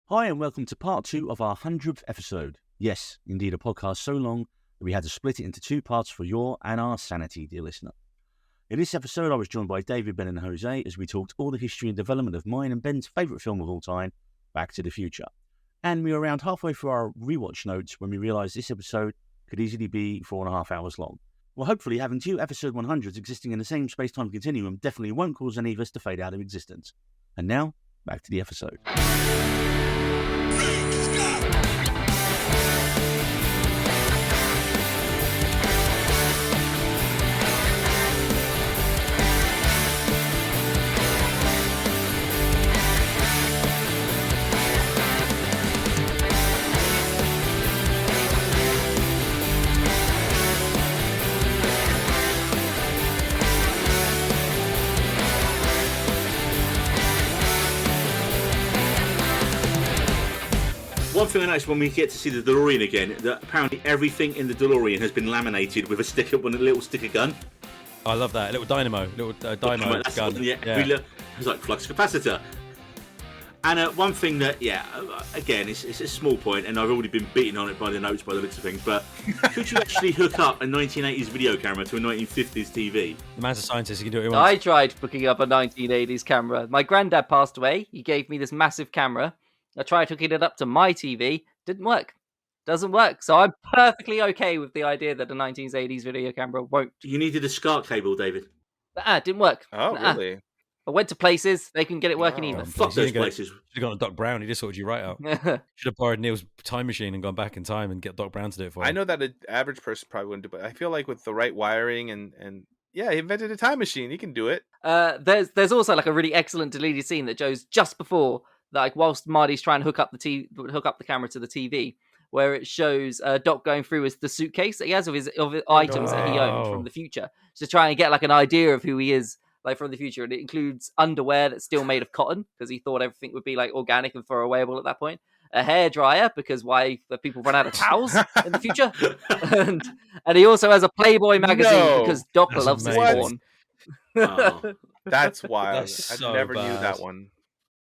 Hi, and welcome to part 2 of our 100th episode. Yes, indeed, a podcast so long that we had to split it into 2 parts for your and our sanity, dear listener. In this episode, I was joined by David, Ben, and Jose as we talked all the history and development of mine and Ben's favourite film of all time, Back to the Future. And we were around halfway through our rewatch notes when we realised this episode could easily be 4.5 hours long. Well, hopefully, having 2 episode 100s existing in the same space-time continuum definitely won't cause any of us to fade out of existence. And now, back to the episode. One thing I noticed when we get to see the DeLorean again, that apparently everything in the DeLorean has been laminated with a little sticker gun. I love that. A little dynamo gun. It's like flux capacitor. And one thing that, again, it's a small point, and I've already been beaten on it by the notes by the looks of things, but could you actually hook up a 1980s video camera to a 1950s TV? The man's a scientist, he can do what he wants. I tried hooking up a 1980s camera. My granddad passed away. He gave me this massive camera. I tried hooking it up to my TV. Didn't work. Doesn't work. So I'm perfectly okay with the idea that a 1980s video camera won't. You needed a SCART cable, David. Didn't work. Oh, really? I went to places. They couldn't get it working either. Fuck those places. Should have gone to Doc Brown. He just sorted you right out. Should have borrowed Neil's time machine and gone back in time and get Doc Brown to do it for him. I know that an average person probably wouldn't do it, but I feel like with the right wiring and yeah, he invented a time machine. He can do it. There's also like a really excellent deleted scene that shows just before, like whilst Marty's trying to hook up the camera to the TV, where it shows Doc going through the suitcase that he has of his items that he owned from the future, to try and get like an idea of who he is, like from the future. And it includes underwear that's still made of cotton because he thought everything would be like organic and throwawayable at that point. A hairdryer because why the people run out of towels in the future, and he also has a Playboy magazine because Doc loves his porn. Oh, That's wild. That's I never knew bad. that one.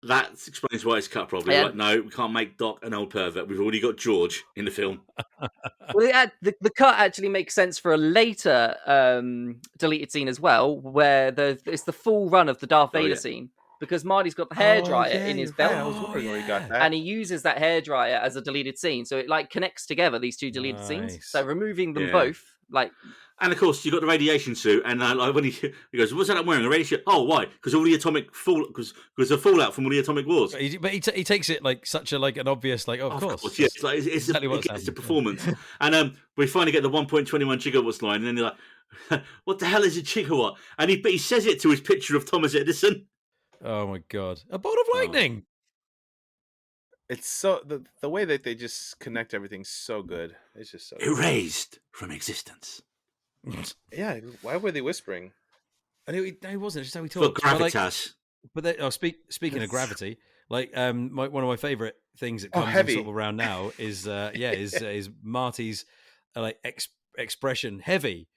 that explains why it's cut probably. Yeah. Like, no, we can't make Doc an old pervert. We've already got George in the film. Well, the cut actually makes sense for a later deleted scene as well, where it's the full run of the Darth Vader scene, because Marty's got the hairdryer in his belt, I was wondering where he got that. and he uses that hairdryer as a deleted scene, so it like connects together these two deleted scenes. So removing them both, like. And of course, you got the radiation suit, and like when he goes, "What's that I'm wearing? A radiation?" Oh, why? Because all the atomic because the fallout from all the atomic wars. But he takes it like such a an obvious of course. Yeah, it's exactly what's it's a happened. performance. And we finally get the 1.21 gigawatts line, and then they're like, "What the hell is a gigawatt?" And he says it to his picture of Thomas Edison. Oh my god, a bolt of lightning! It's so the way that they just connect everything's so good. It's just so good. Erased from existence. Yeah, why were they whispering? And it wasn't just how he For talks. gravitas. Speaking of gravity, one of my favorite things that comes in heavy. sort of around now is is Marty's expression heavy,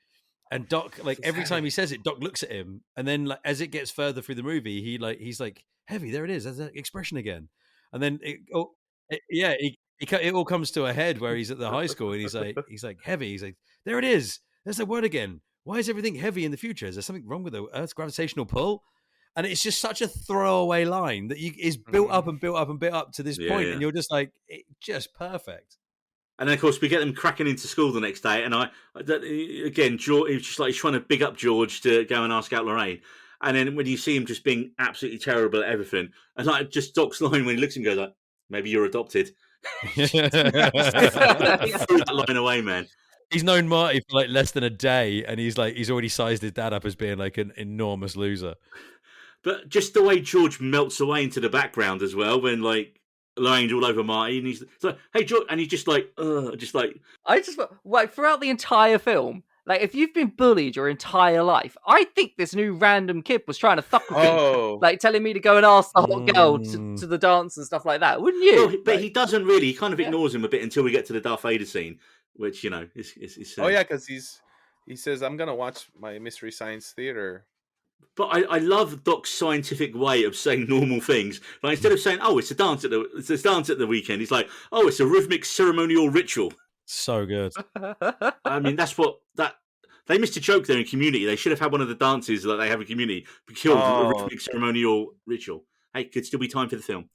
and Doc every time he says it, Doc looks at him, and then as it gets further through the movie, he's like heavy. There it is. There's that expression again, and then it all comes to a head where he's at the high school and he's like heavy. He's like, there it is. There's the word again. Why is everything heavy in the future? Is there something wrong with the Earth's gravitational pull? And it's just such a throwaway line that is built up and built up and built up to this point, and you're just like, just perfect. And then, of course, we get them cracking into school the next day, and George, he's trying to big up George to go and ask out Lorraine. And then when you see him just being absolutely terrible at everything, and just Doc's line when he looks and goes like, "Maybe you're adopted." Threw that line away, man. He's known Marty for less than a day, and he's already sized his dad up as being an enormous loser. But just the way George melts away into the background as well, when Lorraine's all over Marty, and he's like, "Hey, George," and he's just like. I just throughout the entire film, if you've been bullied your entire life, I think this new random kid was trying to fuck with me, telling me to go and ask the hot girl to the dance and stuff like that, wouldn't you? Well, but he doesn't really. He kind of ignores him a bit until we get to the Darth Vader scene, which is Oh yeah, because he says, "I'm gonna watch my Mystery Science Theater But I love Doc's scientific way of saying normal things. Like instead of saying, "Oh, it's a dance at the weekend," he's like, "Oh, it's a rhythmic ceremonial ritual." So good. I mean, that's what that they missed a joke there in Community. They should have had one of the dances that they have in Community be killed a rhythmic ceremonial ritual. Hey, could still be time for the film.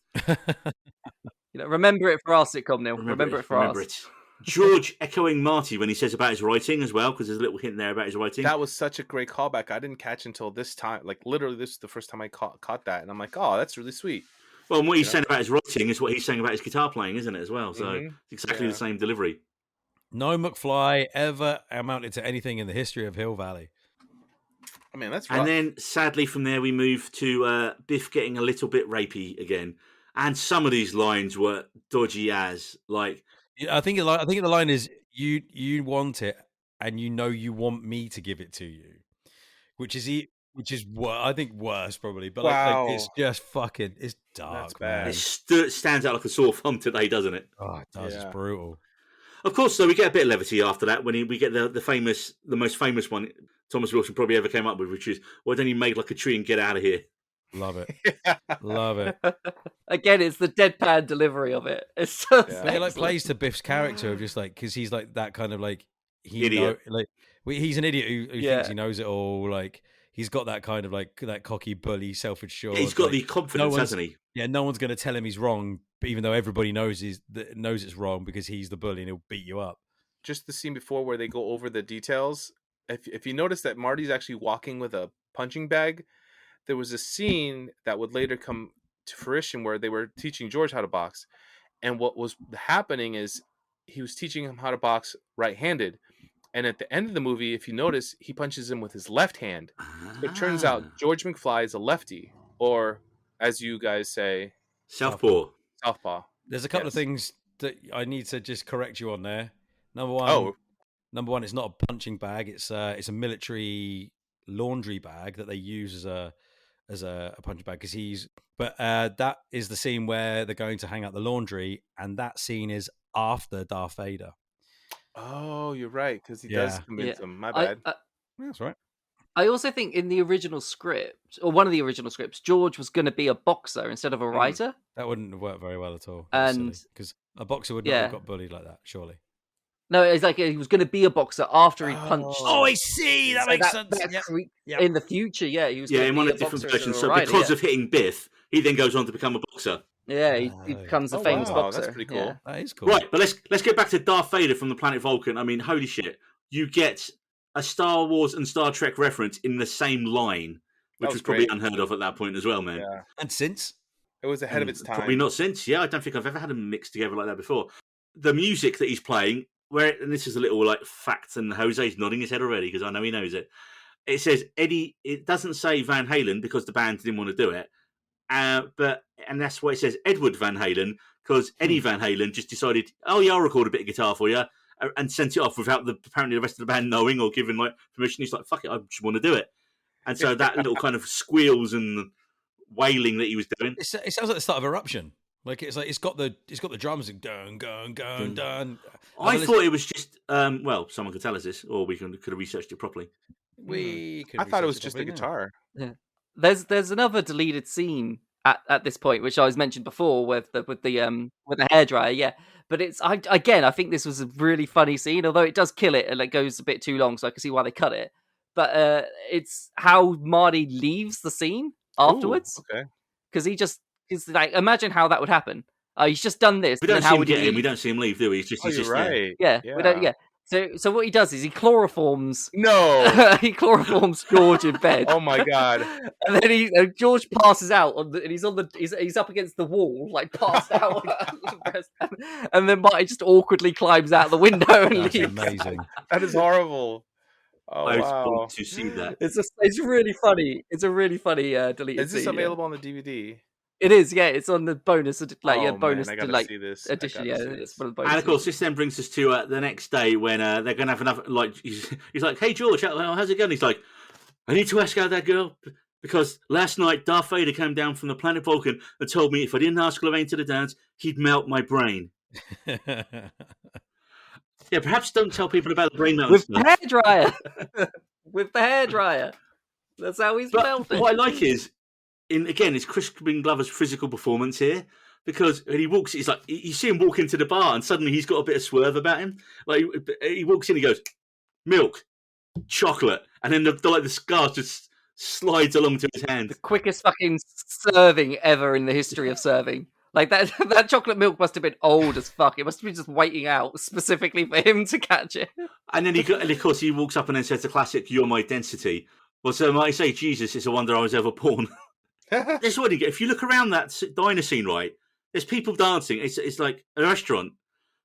Remember it for our sitcom, Neil. Remember it for remember ours. it. George echoing Marty when he says about his writing as well, because there's a little hint there about his writing. That was such a great callback. I didn't catch until this time. Like literally, this is the first time I caught that, and I'm like, oh, that's really sweet. Well, and what he's saying about his writing is what he's saying about his guitar playing, isn't it, as well? So it's exactly the same delivery. No McFly ever amounted to anything in the history of Hill Valley. I mean, that's rough. And then, sadly, from there we move to Biff getting a little bit rapey again. And some of these lines were dodgy as, like... I think the line is, you want it, and you know you want me to give it to you. Which is I think worse, probably. But like, it's just fucking... It's dark, man. It stands out like a sore thumb today, doesn't it? Oh, it does. Yeah. It's brutal. Of course, though, we get a bit of levity after that when we get the most famous one Thomas Wilson probably ever came up with, which is, why don't you make like a tree and get out of here? Love it. Love it. Again, it's the deadpan delivery of it. It's so But it like plays to Biff's character of just like, because he's like that kind of like idiot. He's an idiot who thinks he knows it all. Like he's got that kind of like that cocky bully, self-assured. Yeah, he's got the confidence, hasn't he? Yeah, no one's going to tell him he's wrong, even though everybody knows it's wrong because he's the bully and he'll beat you up. Just the scene before where they go over the details. If you notice that Marty's actually walking with a punching bag, there was a scene that would later come to fruition where they were teaching George how to box. And what was happening is he was teaching him how to box right-handed. And at the end of the movie, if you notice, he punches him with his left hand. So it turns out George McFly is a lefty, or as you guys say, Southpaw. There's a couple of things that I need to just correct you on there. Number one, it's not a punching bag. It's a military laundry bag that they use as a punching bag But that is the scene where they're going to hang out the laundry, and that scene is after Darth Vader. Oh, you're right, because he does convince him. My bad. That's right. I also think in the original script, or one of the original scripts, George was going to be a boxer instead of a writer. That wouldn't have worked very well at all. And because a boxer would not have got bullied like that, surely. No, it's like he was going to be a boxer after he punched. Oh, I see. That makes sense. In the future, he was. In one of the different versions. So because of hitting Biff, he then goes on to become a boxer. Yeah, he becomes a famous boxer. That's pretty cool. Yeah. That is cool. Right, but let's get back to Darth Vader from the planet Vulcan. I mean, holy shit! You get a Star Wars and Star Trek reference in the same line, which was probably unheard of at that point as well, man. Yeah. And since it was ahead of its time. Probably not since. Yeah, I don't think I've ever had them mixed together like that before. The music that he's playing, and this is a little like fact, and Jose's nodding his head already because I know he knows it. It says Eddie. It doesn't say Van Halen because the band didn't want to do it. And that's why it says Edward Van Halen, because Eddie Van Halen just decided, oh yeah, I'll record a bit of guitar for you, and sent it off without apparently the rest of the band knowing or giving like permission. He's like, fuck it, I just want to do it. And so that little kind of squeals and wailing that he was doing, it sounds like the start of Eruption. Like it's got the drums and dun. I thought it was just someone could tell us this, or we could have researched it properly. I thought it was just the guitar. Yeah. There's another deleted scene at this point, which I was mentioned before with the hairdryer. Yeah, but I think this was a really funny scene, although it does kill it and it goes a bit too long, so I can see why they cut it. But it's how Marty leaves the scene afterwards. Ooh, okay, because like, imagine how that would happen. He's just done this. We don't see him get in. We don't see him leave, do we? He's just right. There. Yeah, we don't. Yeah. So what he does is he chloroforms. No, he chloroforms George in bed. Oh my god! And then George passes out and he's up against the wall, like passed out. And then Marty just awkwardly climbs out the window and leaves. Amazing. That is horrible. Oh, I wow. want to see that. It's really funny. It's a really funny deleted. Is this scene, available on the DVD? It is, yeah. It's on the bonus, bonus man, I gotta see this. edition. Yeah, it's one of the bonus. And of course, this then brings us to the next day when they're going to have another. Like he's like, "Hey George, how's it going?" He's like, "I need to ask out that girl because last night Darth Vader came down from the planet Vulcan and told me if I didn't ask Lorraine to the dance, he'd melt my brain." Yeah, perhaps don't tell people about the brain melt with the hairdryer. With the hairdryer. That's how he's But felt it. what I like is, it's Crispin Glover's physical performance here. Because when he walks, it's like you see him walk into the bar, and suddenly he's got a bit of swerve about him. Like he walks in, he goes, "Milk, chocolate," and then the scar just slides along to his hand. The quickest fucking serving ever in the history of serving. Like that chocolate milk must have been old as fuck. It must have been just waiting out specifically for him to catch it. And then of course he walks up and then says the classic, "You're my density." Well, so might I say, Jesus, it's a wonder I was ever born. That's what you get. If you look around that diner scene, right, there's people dancing. It's like a restaurant,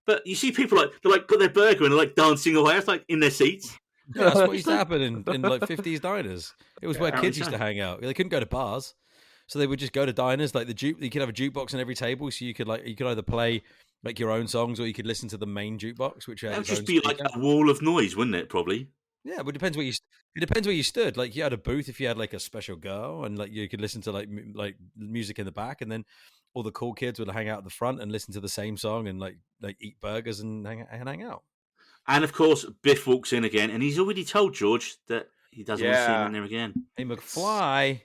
but you see people they're got their burger and they're like dancing away. It's like in their seats. Yeah, that's what used to happen in like 50s diners. It was where kids used to hang out. They couldn't go to bars, so they would just go to diners. Like you could have a jukebox on every table, so you could either play like your own songs or you could listen to the main jukebox, which would just be like a wall of noise, wouldn't it? Probably. Yeah, but it depends where you stood. Like you had a booth if you had like a special girl, and like you could listen to like music in the back, and then all the cool kids would hang out at the front and listen to the same song and like eat burgers and hang out. And of course, Biff walks in again, and he's already told George that he doesn't want to see him in there again. Hey, McFly.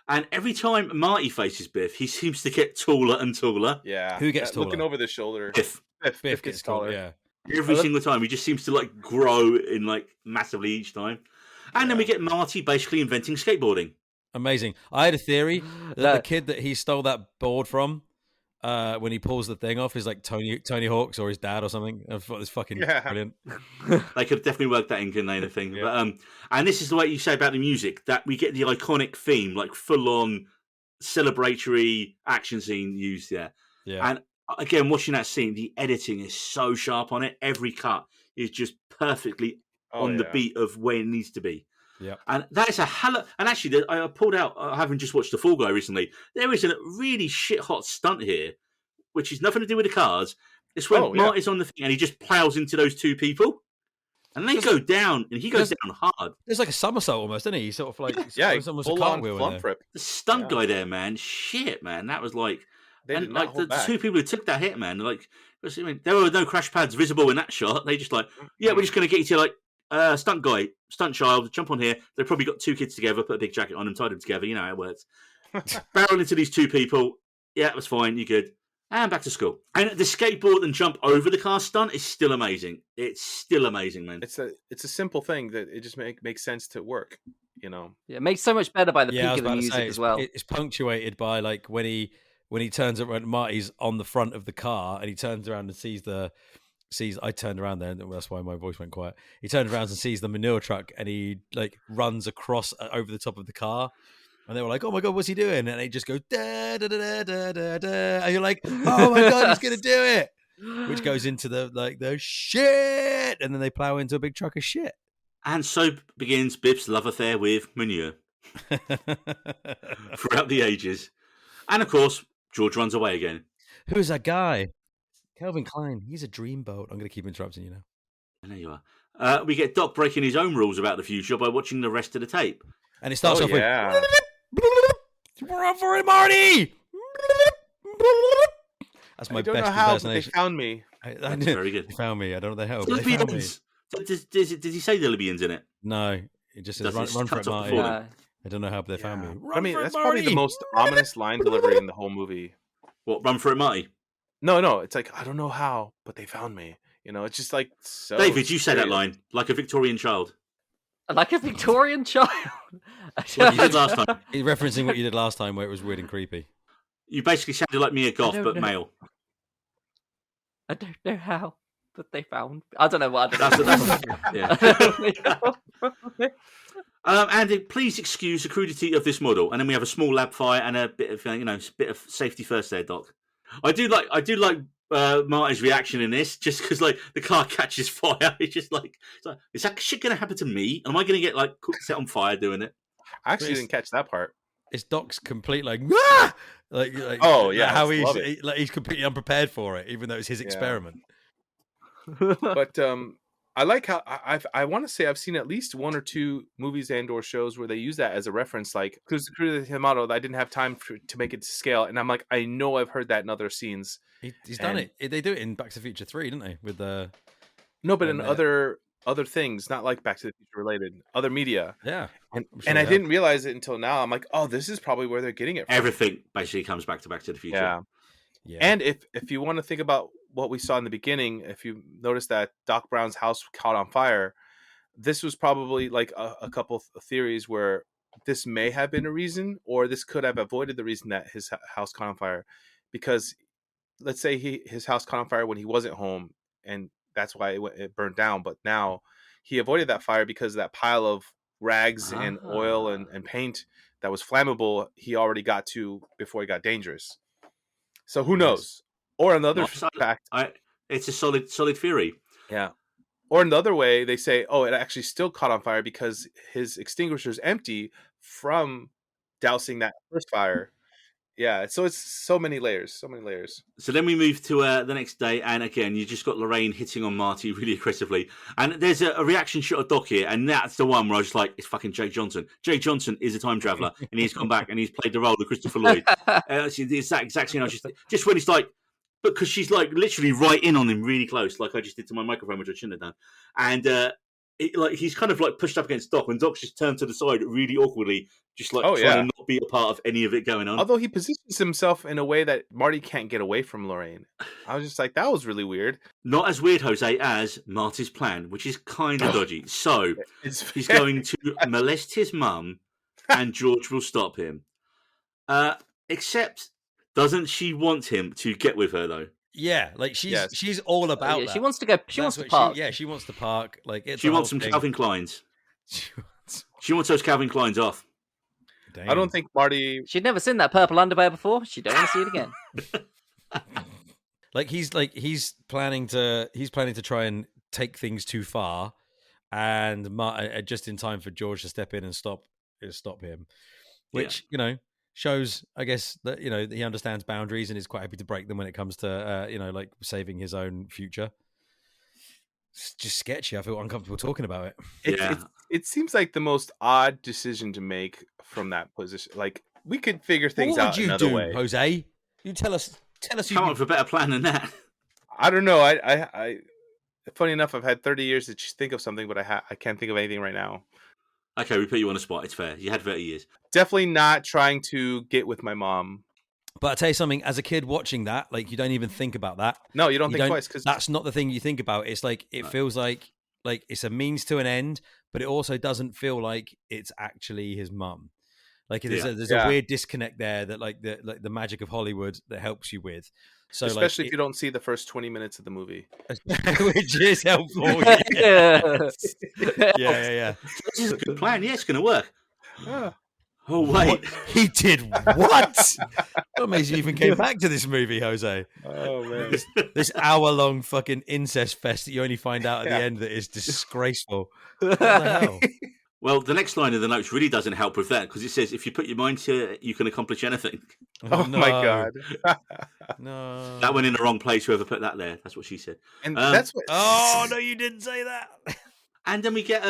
And every time Marty faces Biff, he seems to get taller and taller. Yeah. Who gets taller? Looking over the shoulder. Biff gets taller. Yeah. Every single time, he just seems to like grow in like massively each time. And then we get Marty basically inventing skateboarding. Amazing. I had a theory that the kid that he stole that board from, when he pulls the thing off, is like Tony Hawk's or his dad or something. I thought it was fucking brilliant. They could definitely work that in Canada thing. Yeah. But and this is the way you say about the music, that we get the iconic theme, like full on celebratory action scene used there. Yeah. And again, watching that scene, the editing is so sharp on it. Every cut is just perfectly on the beat of where it needs to be. Yeah. And that is a hell. And actually, I pulled out, having just watched The Fall Guy recently, there is a really shit hot stunt here, which is nothing to do with the cars. It's when Marty's on the thing and he just plows into those two people. And they go down, and he goes down hard. There's like a somersault almost, isn't he? He's sort of like, it's almost full a on cartwheel flump rip. The stunt guy there, man, shit, man. That was like, They did and not like hold the back. two people who took that hit, man, like, I mean, there were no crash pads visible in that shot. They just like, yeah, we're just going to get you to like, stunt guy, stunt child, jump on here. They've probably got two kids together, put a big jacket on them, tied them together. You know how it works. Barrel into these two people. Yeah, it was fine. You're good. And back to school. And the skateboard and jump over the car stunt is still amazing. It's still amazing, man. It's a simple thing that it just makes sense to work, you know. Yeah, it makes so much better by the peak of the music as well. It's punctuated by like when he turns around, Marty's on the front of the car and he turns around and sees. I turned around there, and that's why my voice went quiet. He turns around and sees the manure truck, and he like runs across over the top of the car. And they were like, "Oh my god, what's he doing?" And he just goes da da da da da da, and you're like, "Oh my god, he's gonna do it!" Which goes into the shit, and then they plow into a big truck of shit. And so begins Biff's love affair with manure throughout the ages. And of course, George runs away again. Who's that guy? Calvin Klein. He's a dreamboat. I'm going to keep interrupting you now. And there you are. We get Doc breaking his own rules about the future by watching the rest of the tape. And it starts off with, "Run for it, Marty!" That's my I don't best know how, but they impersonation. found me. That's very good. They found me. I don't know how, but they found me. Libyans. Did he say the Libyans in it? No, it just says, Does it run for cut it, off Marty. before them? I don't know how, but they found me. I mean, that's probably the most ominous line delivery in the whole movie. What, run for it, Marty? No, it's like, I don't know how, but they found me. You know, it's just like so. David, you say that serious. line like a Victorian child. Like a Victorian child. What you did last time. He's referencing what you did last time, where it was weird and creepy. You basically sounded like Mia Goth, don't but know. male. I don't know how, but they found. I don't know what. Yeah. Andy, please excuse the crudity of this model, and then we have a small lab fire and a bit of safety first there, Doc. I do like Marty's reaction in this, just because like the car catches fire. It's just like, is that shit going to happen to me? Am I going to get like set on fire doing it? I actually didn't catch that part. It's Doc's complete like, ah! like Oh, yeah, how I love it. he's completely unprepared for it, even though it's his experiment. But I like how I want to say I've seen at least one or two movies and or shows where they use that as a reference, like because the crew of the model, I didn't have time to make it to scale, and I'm like, I know I've heard that in other scenes. He's done it. They do it in Back to the Future 3, didn't they? With the No, but in other other things, not like Back to the Future related, other media. Yeah. And, I'm sure and they I have. didn't realize it until now. I'm like, oh, this is probably where they're getting it from. Everything basically comes back to Back to the Future. Yeah. Yeah. And if you want to think about what we saw in the beginning, if you notice that Doc Brown's house caught on fire, this was probably like a couple of theories where this may have been a reason, or this could have avoided the reason that his house caught on fire. Because let's say his house caught on fire when he wasn't home, and that's why it burned down. But now he avoided that fire because that pile of rags and oil and paint that was flammable he already got to before he got dangerous. So who knows? Or another fact, it's a solid theory. Yeah. Or another way, they say, oh, it actually still caught on fire because his extinguisher's empty from dousing that first fire. Yeah, so it's so many layers. So then we move to the next day, and again, you just got Lorraine hitting on Marty really aggressively. And there's a reaction shot of Doc here, and that's the one where I was like, it's fucking Jake Johnson. Jake Johnson is a time traveler, and he's come back, and he's played the role of Christopher Lloyd. It's that exact scene. Just when he's like, because she's like literally right in on him really close, like I just did to my microphone, which I shouldn't have done. And he's kind of like pushed up against Doc, and Doc's just turned to the side really awkwardly, just like trying to not be a part of any of it going on. Although he positions himself in a way that Marty can't get away from Lorraine. I was just like, that was really weird. Not as weird, Jose, as Marty's plan, which is kind of dodgy. So he's going to molest his mum, and George will stop him. Except, doesn't she want him to get with her though? Yeah, like she's all about that. She wants to go. She wants to park. She wants to park. Like she wants some Calvin Kleins. She wants those Calvin Kleins off. Damn. I don't think Marty. She'd never seen that purple underwear before. She don't want to see it again. he's planning to try and take things too far, and just in time for George to step in and stop him, which shows, I guess, that he understands boundaries and is quite happy to break them when it comes to like saving his own future. It's just sketchy. I feel uncomfortable talking about it. It seems like the most odd decision to make from that position. Like, we could figure things out another way. Jose? You tell us. Come up with a better plan than that. I don't know. I funny enough, I've had 30 years to think of something, but I can't think of anything right now. Okay, we put you on the spot. It's fair. You had 30 years. Definitely not trying to get with my mom. But I'll tell you something, as a kid watching that, like, you don't even think about that. No, you don't think twice. Because that's not the thing you think about. It's like, it feels like it's a means to an end, but it also doesn't feel like it's actually his mum. Like, there's a weird disconnect there that like the magic of Hollywood that helps you with. So, especially if you don't see the first 20 minutes of the movie, which is helpful. Yeah. Yeah. This is a good plan. Yeah, it's going to work. Oh, wait. He did what? What amazing you even came back to this movie, Jose? Oh, man. This hour-long fucking incest fest that you only find out at the end that is disgraceful. What the hell? Well, the next line of the notes really doesn't help with that, because it says, if you put your mind to it, you can accomplish anything. Oh no. My God. No. That went in the wrong place, whoever put that there. That's what she said. And that's what... Oh, no, you didn't say that. And then we get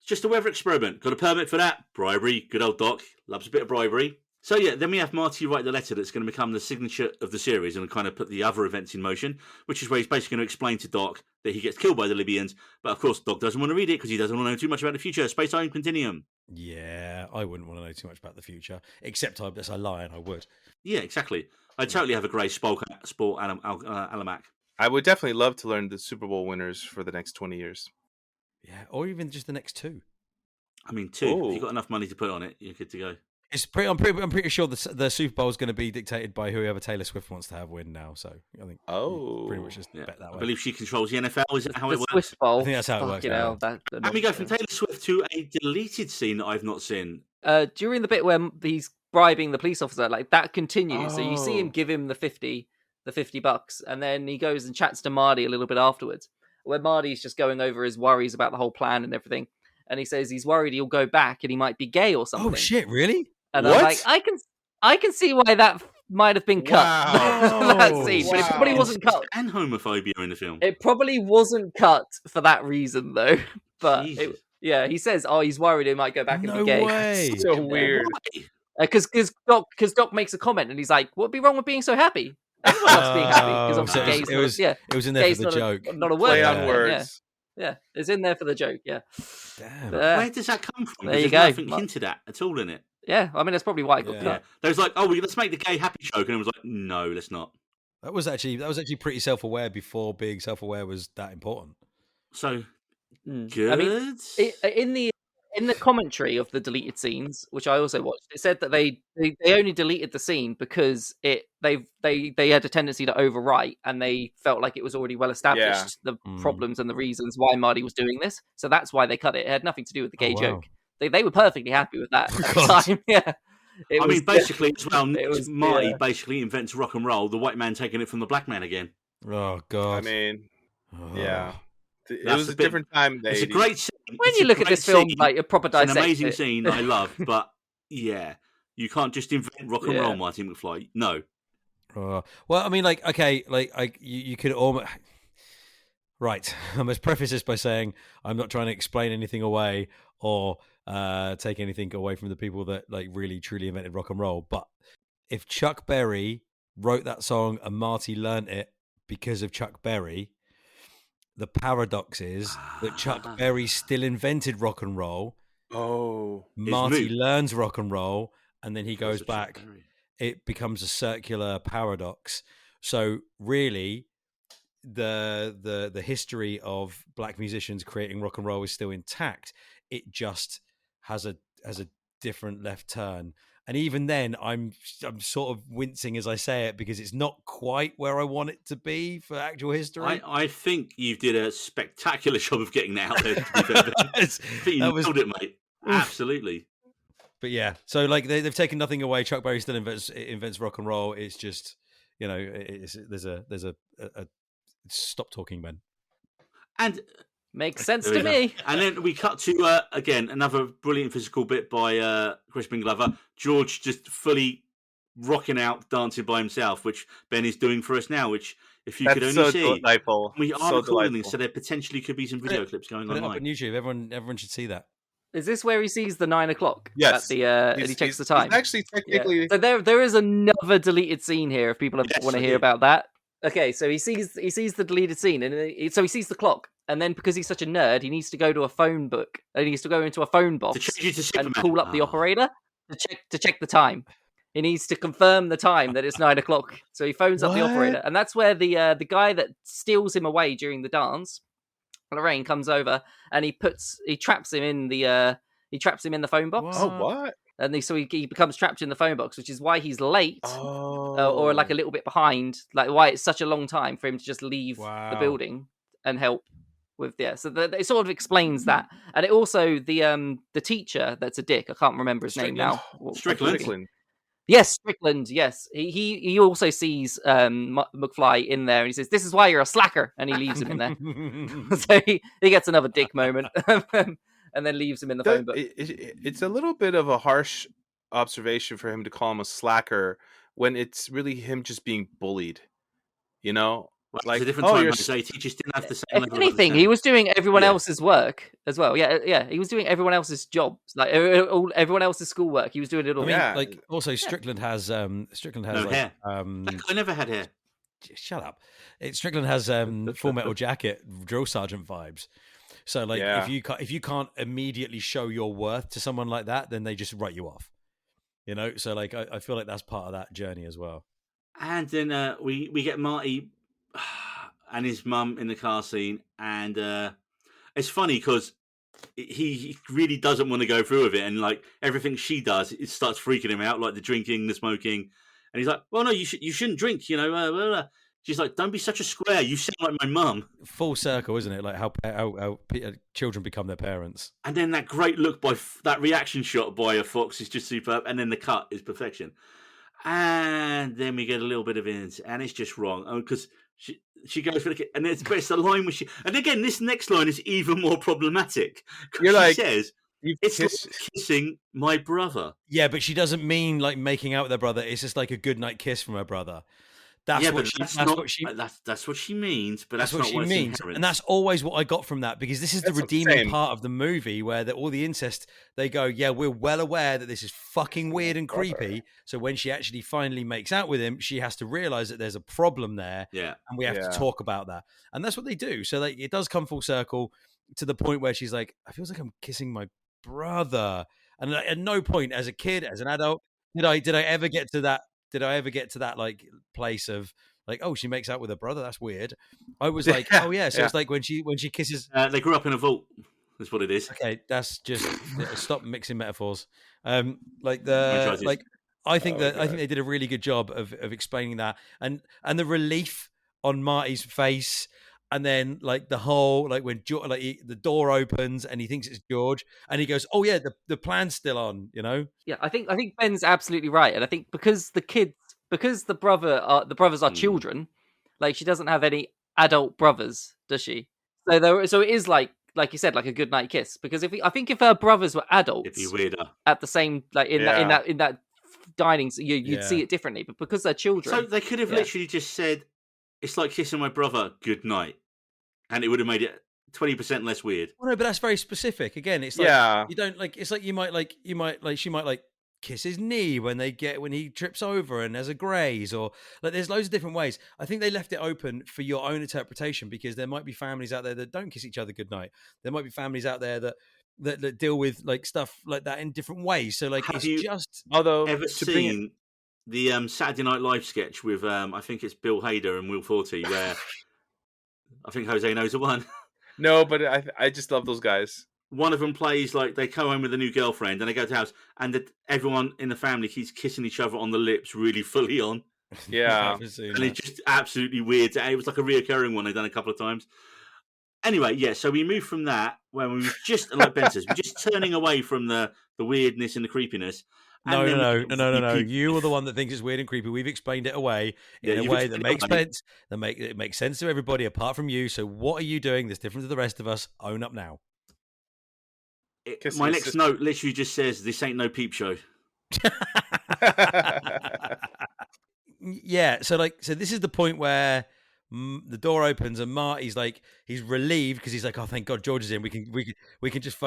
just a weather experiment. Got a permit for that. Bribery. Good old Doc. Loves a bit of bribery. So yeah, then we have Marty write the letter that's going to become the signature of the series and kind of put the other events in motion, which is where he's basically going to explain to Doc that he gets killed by the Libyans. But of course, Doc doesn't want to read it because he doesn't want to know too much about the future. Space-time continuum. Yeah, I wouldn't want to know too much about the future, except as I lie and I would. Yeah, exactly. I totally have a grey sport almanac. I would definitely love to learn the Super Bowl winners for the next 20 years. Yeah, or even just the next 2. I mean, 2. Ooh. If you've got enough money to put on it, you're good to go. I'm pretty sure the Super Bowl is going to be dictated by whoever Taylor Swift wants to have win now. So I think pretty much just bet that way. I believe she controls the NFL. Is that how it works? Swift Bowl. I think that's how it works. And we go from Taylor Swift to a deleted scene that I've not seen. During the bit where he's bribing the police officer, like that continues. So you see him give him the $50, and then he goes and chats to Marty a little bit afterwards, where Marty's just going over his worries about the whole plan and everything. And he says he's worried he'll go back and he might be gay or something. Oh shit! Really? And I'm like, I can see why that might have been cut. That scene, but it probably wasn't cut. And homophobia in the film. It probably wasn't cut for that reason, though. But he says, he's worried he might go back and be gay. Way. That's so weird. Because Doc makes a comment and he's like, "What'd be wrong with being so happy?" Everyone loves being happy because obviously it was in there for the joke. Not a word. Play on words. Yeah, it's in there for the joke. Yeah. Damn. But, Where does that come from? there you There's go. nothing hinted at all in it. Yeah, I mean that's probably why it got Yeah. Yeah, cut. there's like, oh, let's make the gay happy joke, and it was like, no, let's not. That was actually pretty self-aware before being self-aware was that important. So Mm. I mean, in the commentary of the deleted scenes, which I also watched, it said that they only deleted the scene because they had a tendency to overwrite, and they felt like it was already well established the problems and the reasons why Marty was doing this. So that's why they cut it. It had nothing to do with the gay joke. They were perfectly happy with that at the time. Yeah. I mean, basically, as well, Marty yeah. basically invents rock and roll, the white man taking it from the black man again. Oh, God. I mean, yeah. It That's was a a bit- different time in the It's a 80s. great scene. When It's you a look at great this film, scene. like a proper It's an dissect amazing it. scene that I love, but yeah, you can't just invent rock and Yeah. roll, Marty McFly. No. Well, I mean, like, okay, like, you could almost... Right. I must preface this by saying I'm not trying to explain anything away or take anything away from the people that like really truly invented rock and roll. But if Chuck Berry wrote that song and Marty learnt it because of Chuck Berry, the paradox is that Chuck Berry still invented rock and roll. Oh. Marty learns rock and roll, and then he Because goes of Chuck back. Berry. It becomes a circular paradox. So really, the history of black musicians creating rock and roll is still intact. It just has a different left turn. And even then, I'm sort of wincing as I say it because it's not quite where I want it to be for actual history. I think you did a spectacular job of getting that out there. To be fair, Ben. I think you nailed it, mate. Absolutely. But yeah, so like they've taken nothing away. Chuck Berry still invents rock and roll. It's just, you know, there's a stop talking, Ben. And Makes sense to me. And then we cut to again another brilliant physical bit by Crispin Glover. George just fully rocking out, dancing by himself, which Ben is doing for us now. Which, if you could only see, delightful. we are So recording delightful. this, so there potentially could be some video clips going Put it up on online. YouTube. Everyone should see that. Is this where he sees the 9 o'clock? Yes. At the, and he checks the time. He's actually technically... Yeah. So there is another deleted scene here. If people Yes, want to I hear did. about that. Okay, so he sees the deleted scene, and so he sees the clock, and then because he's such a nerd, he needs to go to a phone book. He needs to go into a phone box To change you to and Superman. call up the operator to check the time. He needs to confirm the time that it's 9 o'clock. So he phones up the operator, and that's where the guy that steals him away during the dance, Lorraine, comes over, and he traps him in the phone box. Oh, what? And so he becomes trapped in the phone box, which is why he's late. Or like a little bit behind, like why it's such a long time for him to just leave the building and help with so it sort of explains that. And it also the teacher that's a dick, I can't remember his name now. Strickland. Yes, Strickland. Yes, he also sees McFly in there, and he says, "This is why you're a slacker," and he leaves him in there. So he gets another dick moment, and then leaves him in the phone book. It's a little bit of a harsh observation for him to call him a slacker when it's really him just being bullied, you know? Well, like, it's a different time, Jose. Teachers didn't have the same If level of anything, he was doing everyone Yeah. else's work as well. Yeah, he was doing everyone else's jobs, like everyone else's schoolwork. He was doing it all. I mean, Yeah. like also Strickland has No like, hair. That guy never had hair. shut up. Strickland has Full Metal Jacket drill sergeant vibes. So like Yeah. if you can't immediately show your worth to someone like that, then they just write you off. You know, so like I feel like that's part of that journey as well. And then we get Marty and his mum in the car scene, and it's funny because he really doesn't want to go through with it, and like everything she does, it starts freaking him out, like the drinking, the smoking, and he's like, "Well, no, you shouldn't drink," you know. Blah, blah, blah. She's like, "Don't be such a square. You sound like my mum." Full circle, isn't it? Like how children become their parents. And then that great look by that reaction shot by Fox is just superb, and then the cut is perfection. And then we get a little bit of it, and it's just wrong because she goes for the kiss, and it's the line where she. And again, this next line is even more problematic. You're she like, says, "It's like kissing my brother." Yeah, but she doesn't mean like making out with her brother. It's just like a goodnight kiss from her brother. That's yeah, what but she. that's That's not. what she. That's what she means, but that's That's what not she what means, inherent. and that's always what I got from that, because this is the That's redeeming same. part of the movie where all the incest, they go, yeah, we're well aware that this is fucking weird and creepy. So when she actually finally makes out with him, she has to realize that there's a problem there, Yeah, and we have to talk about that, and that's what they do. So like, it does come full circle to the point where she's like, I feel like I'm kissing my brother, and at no point as a kid, as an adult, did I ever get to that? Did I ever get to that like place of like, oh, she makes out with her brother? That's weird. I was like, oh yeah. So it's like when she kisses. they grew up in a vault. That's what it is. Okay, that's just stop mixing metaphors. Like Franchises. the like, I think Oh, that I think they did a really good job of explaining that, and the relief on Marty's face, and then like the whole like when the door opens and he thinks it's George, and he goes, oh yeah, the plan's still on, you know. Yeah, I think Ben's absolutely right, and I think because the brothers are children, like she doesn't have any adult brothers, does she? So it is like you said, like a goodnight kiss. Because I think if her brothers were adults, It'd be weirder. at the same like in that dining, you'd see it differently. But because they're children, So they could have literally just said, "It's like kissing my brother. Good night," and it would have made it 20% less weird. Well, no, but that's very specific. Again, it's like you don't like. It's like she might like kiss his knee when he trips over and there's a graze, or like there's loads of different ways. I think they left it open for your own interpretation, because there might be families out there that don't kiss each other goodnight. There might be families out there that deal with like stuff like that in different ways. So like, Have it's you just ever seen the Saturday Night Live sketch with I think it's Bill Hader and Will Forte, where I think Jose knows the one. No, but I just love those guys. One of them plays like they come home with a new girlfriend and they go to the house, and everyone in the family keeps kissing each other on the lips really fully on. Yeah. And it's just absolutely weird. It was like a reoccurring one they've done a couple of times. Anyway, yeah, so we moved from that when we were just, like Ben says, we're just turning away from the weirdness and the creepiness. No. You are the one that thinks it's weird and creepy. We've explained it away in a way that makes sense. It makes sense to everybody apart from you. So what are you doing that's different to the rest of us? Own up now. My next note literally just says, "This ain't no peep show." Yeah, so this is the point where the door opens and Marty's like, he's relieved because he's like, oh, thank God George is in. We can just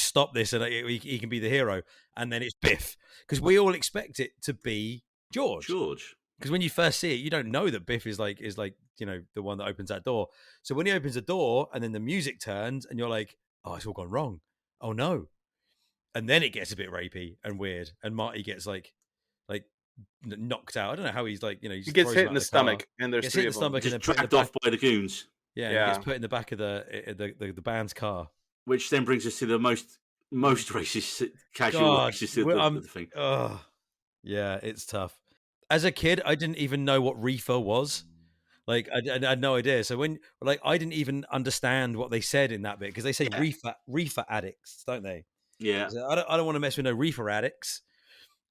stop this, and he can be the hero. And then it's Biff, because we all expect it to be George. Because when you first see it, you don't know that Biff is like the one that opens that door. So when he opens the door and then the music turns and you're like, oh, it's all gone wrong. Oh no. And then it gets a bit rapey and weird, and Marty gets like knocked out. I don't know how he's like, he gets hit in the stomach, and there's three of them. Just dragged off by the goons. Yeah, he gets put in the back of the band's car. Which then brings us to the most racist, casual racist thing. Oh, yeah, it's tough. As a kid, I didn't even know what reefer was. Like, I had no idea. So when, I didn't even understand what they said in that bit, because they say reefer addicts, don't they? Yeah. So I don't want to mess with no reefer addicts.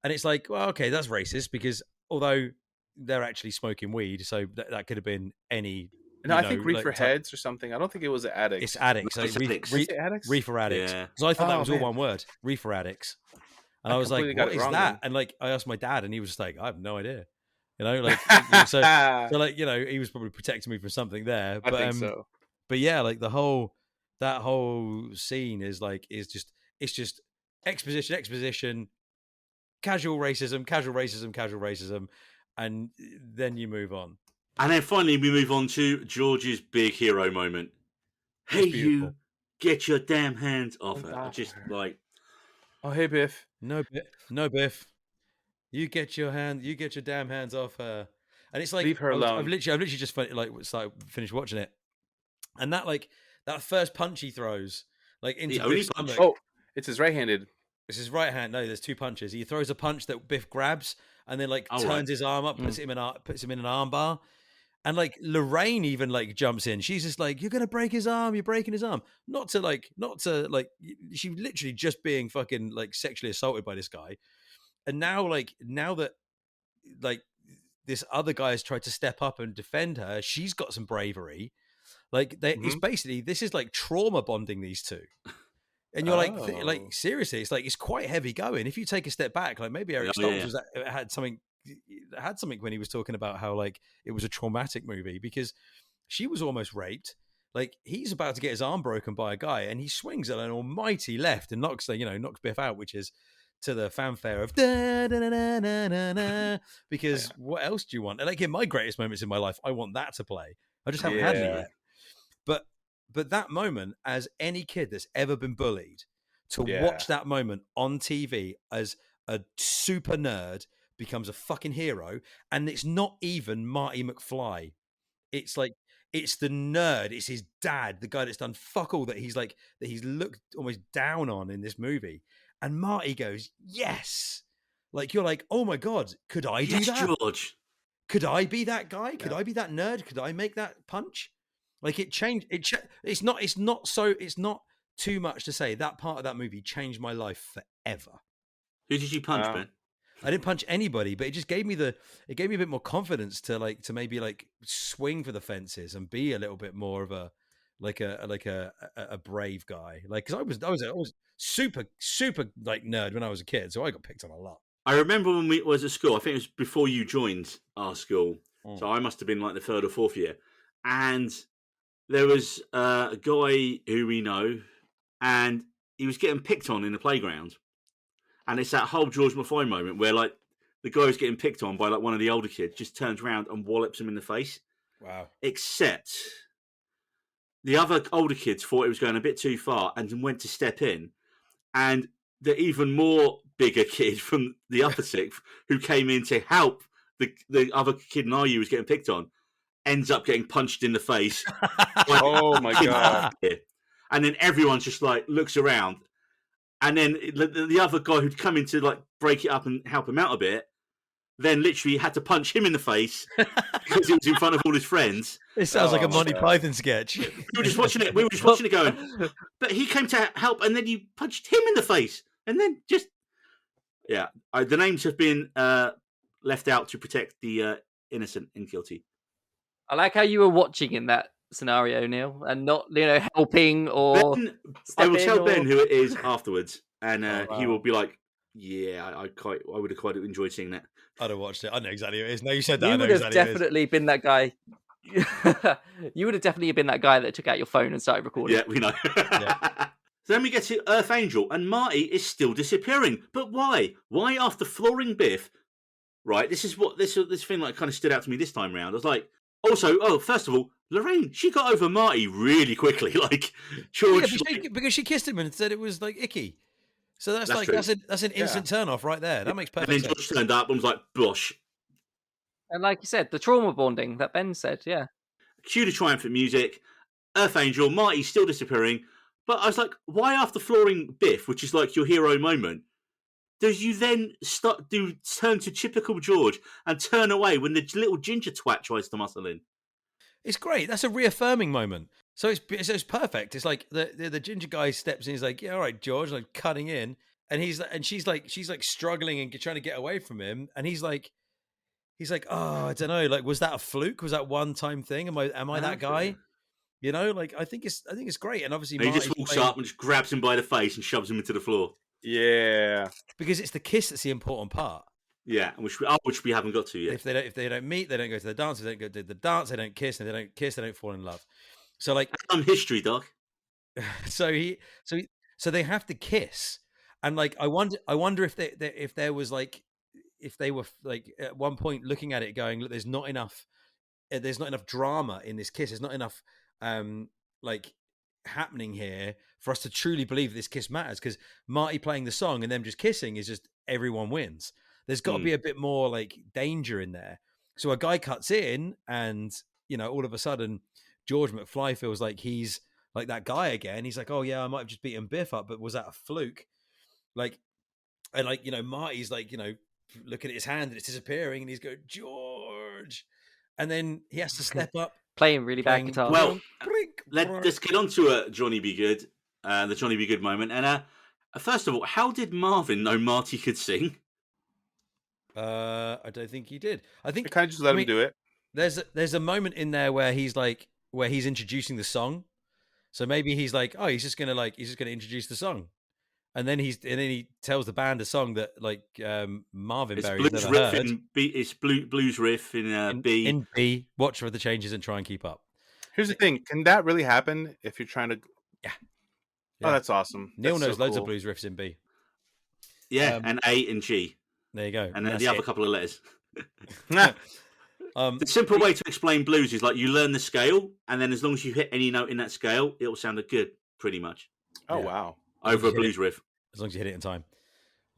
And it's like, well, okay, that's racist, because although they're actually smoking weed, so that could have been any. No, I think reefer heads or something. I don't think it was addicts. It's addicts. No, it's addicts. Reefer addicts. Yeah. Because I thought that was all one word. Reefer addicts. And I was like, what is that? Then. And I asked my dad, and he was just like, I have no idea. So he was probably protecting me from something there. But, I think so. But yeah, that whole scene is just exposition, casual racism, and then you move on. And then finally we move on to George's big hero moment. Hey, you, get your damn hands off her. Just like, oh, hey, Biff. No, Biff. You get your damn hands off her. And it's like, leave her alone. I've literally just finished watching it, and that first punch he throws into Biff's stomach. Oh, it's his right-handed. It's his right hand. No, there's two punches. He throws a punch that Biff grabs, and then turns his arm up, puts him in an arm bar. And Lorraine even jumps in. She's just like, you're gonna break his arm. You're breaking his arm. Not to she literally just being fucking sexually assaulted by this guy. And now that this other guy has tried to step up and defend her, she's got some bravery. It's basically, this is trauma bonding these two. And you're seriously, it's quite heavy going. If you take a step back, maybe Eric Stoltz had something had something when he was talking about how like it was a traumatic movie because she was almost raped. Like he's about to get his arm broken by a guy, and he swings at an almighty left and knocks Biff out, which is to the fanfare of da, da, da, da, da, da, da, because what else do you want? Like in my greatest moments in my life, I want that to play. I just haven't had it yet. But that moment, as any kid that's ever been bullied, to watch that moment on TV as a super nerd becomes a fucking hero, and it's not even Marty McFly. It's like it's the nerd. It's his dad, the guy that's done fuck all that he's looked almost down on in this movie. And Marty goes, yes. Like you're like, oh my God, could I do that? George. Could I be that guy? Could I be that nerd? Could I make that punch? Like it changed. It's not too much to say that part of that movie changed my life forever. Who did you punch, Ben? I didn't punch anybody, but it just gave me a bit more confidence to maybe swing for the fences and be a little bit more of a brave guy. Like, cause I was super like nerd when I was a kid. So I got picked on a lot. I remember when we was at school, I think it was before you joined our school. So I must have been like the 3rd or 4th year. And there was a guy who we know, and he was getting picked on in the playground. And it's that whole George McFly moment where like the guy who's getting picked on by like one of the older kids just turns around and wallops him in the face. Wow. Except the other older kids thought it was going a bit too far and went to step in. And the even more bigger kid from the upper sixth who came in to help the other kid in RU was getting picked on ends up getting punched in the face. Oh my God. And then everyone just like looks around. And then the other guy who'd come in to like break it up and help him out a bit, then literally had to punch him in the face because he was in front of all his friends. It sounds like a Monty Python sketch. We were just watching it. We were just watching it going, but he came to help and then you punched him in the face. And then just, the names have been left out to protect the innocent and guilty. I like how you were watching in that scenario, Neil, and not helping or I will tell Ben who it is afterwards, and he will be like, "Yeah, I would have quite enjoyed seeing that." I'd have watched it. I know exactly who it is. No, you said that. You would have definitely been that guy. You would have definitely been that guy that took out your phone and started recording. Yeah, we know. So then we get to Earth Angel, and Marty is still disappearing. But why? Why after flooring Biff? Right, this is what this thing like kind of stood out to me this time round. I was like, first of all, Lorraine, she got over Marty really quickly. Like George, because she kissed him and said it was like icky. So that's an instant turn off right there. That makes perfect sense. And then George turned up and was like, "Bosh." And like you said, the trauma bonding that Ben said, yeah. Cue the triumphant music. Earth Angel, Marty's still disappearing. But I was like, why after flooring Biff, which is like your hero moment, does you then turn to typical George and turn away when the little ginger twat tries to muscle in? It's great. That's a reaffirming moment. So it's perfect. It's like the ginger guy steps in. He's like, "Yeah, all right, George," like cutting in, and she's like struggling and trying to get away from him, and he's like, "Oh, I don't know. Like, was that a fluke? Was that one time thing? Am I that guy?" You know, like I think it's great, and obviously he just walks up and just grabs him by the face and shoves him into the floor. Yeah, because it's the kiss that's the important part. Yeah, which we haven't got to yet. If they don't meet, they don't go to the dance. If they don't go to the dance, they don't kiss. And if they don't kiss, they don't fall in love. So like history, Doc. So they have to kiss, and like I wonder if they were like at one point looking at it going, look, there's not enough drama in this kiss. There's not enough like happening here for us to truly believe this kiss matters, because Marty playing the song and them just kissing is just everyone wins. There's got to be a bit more like danger in there. So a guy cuts in and, you know, all of a sudden George McFly feels like he's like that guy again. He's like, oh yeah, I might have just beaten Biff up, but was that a fluke? Like, and like, you know, Marty's like, you know, looking at his hand and it's disappearing and he's going, George. And then he has to step up. Playing really bad guitar. Well, let's get on to Johnny Be Good, the Johnny Be Good moment. And first of all, how did Marvin know Marty could sing? I don't think he did. I think I kind of just let him do it. There's a moment in there where he's introducing the song. So maybe he's like, oh, he's just gonna introduce the song. And then he tells the band a song that like Marvin It's Berry's blues never riff heard. in B. It's blues riff in B. In B, watch for the changes and try and keep up. Here's the thing: can that really happen if you're trying to? Yeah. Oh, that's awesome. Neil That's knows so loads of cool. blues riffs in B. Yeah, and A and G, There you go. and then that's the other it. couple of letters. Nah. The simple way to explain blues is like you learn the scale, and then as long as you hit any note in that scale, it will sound good, pretty much, Oh Yeah. wow. over a you hit blues riff. As long as you hit it in time.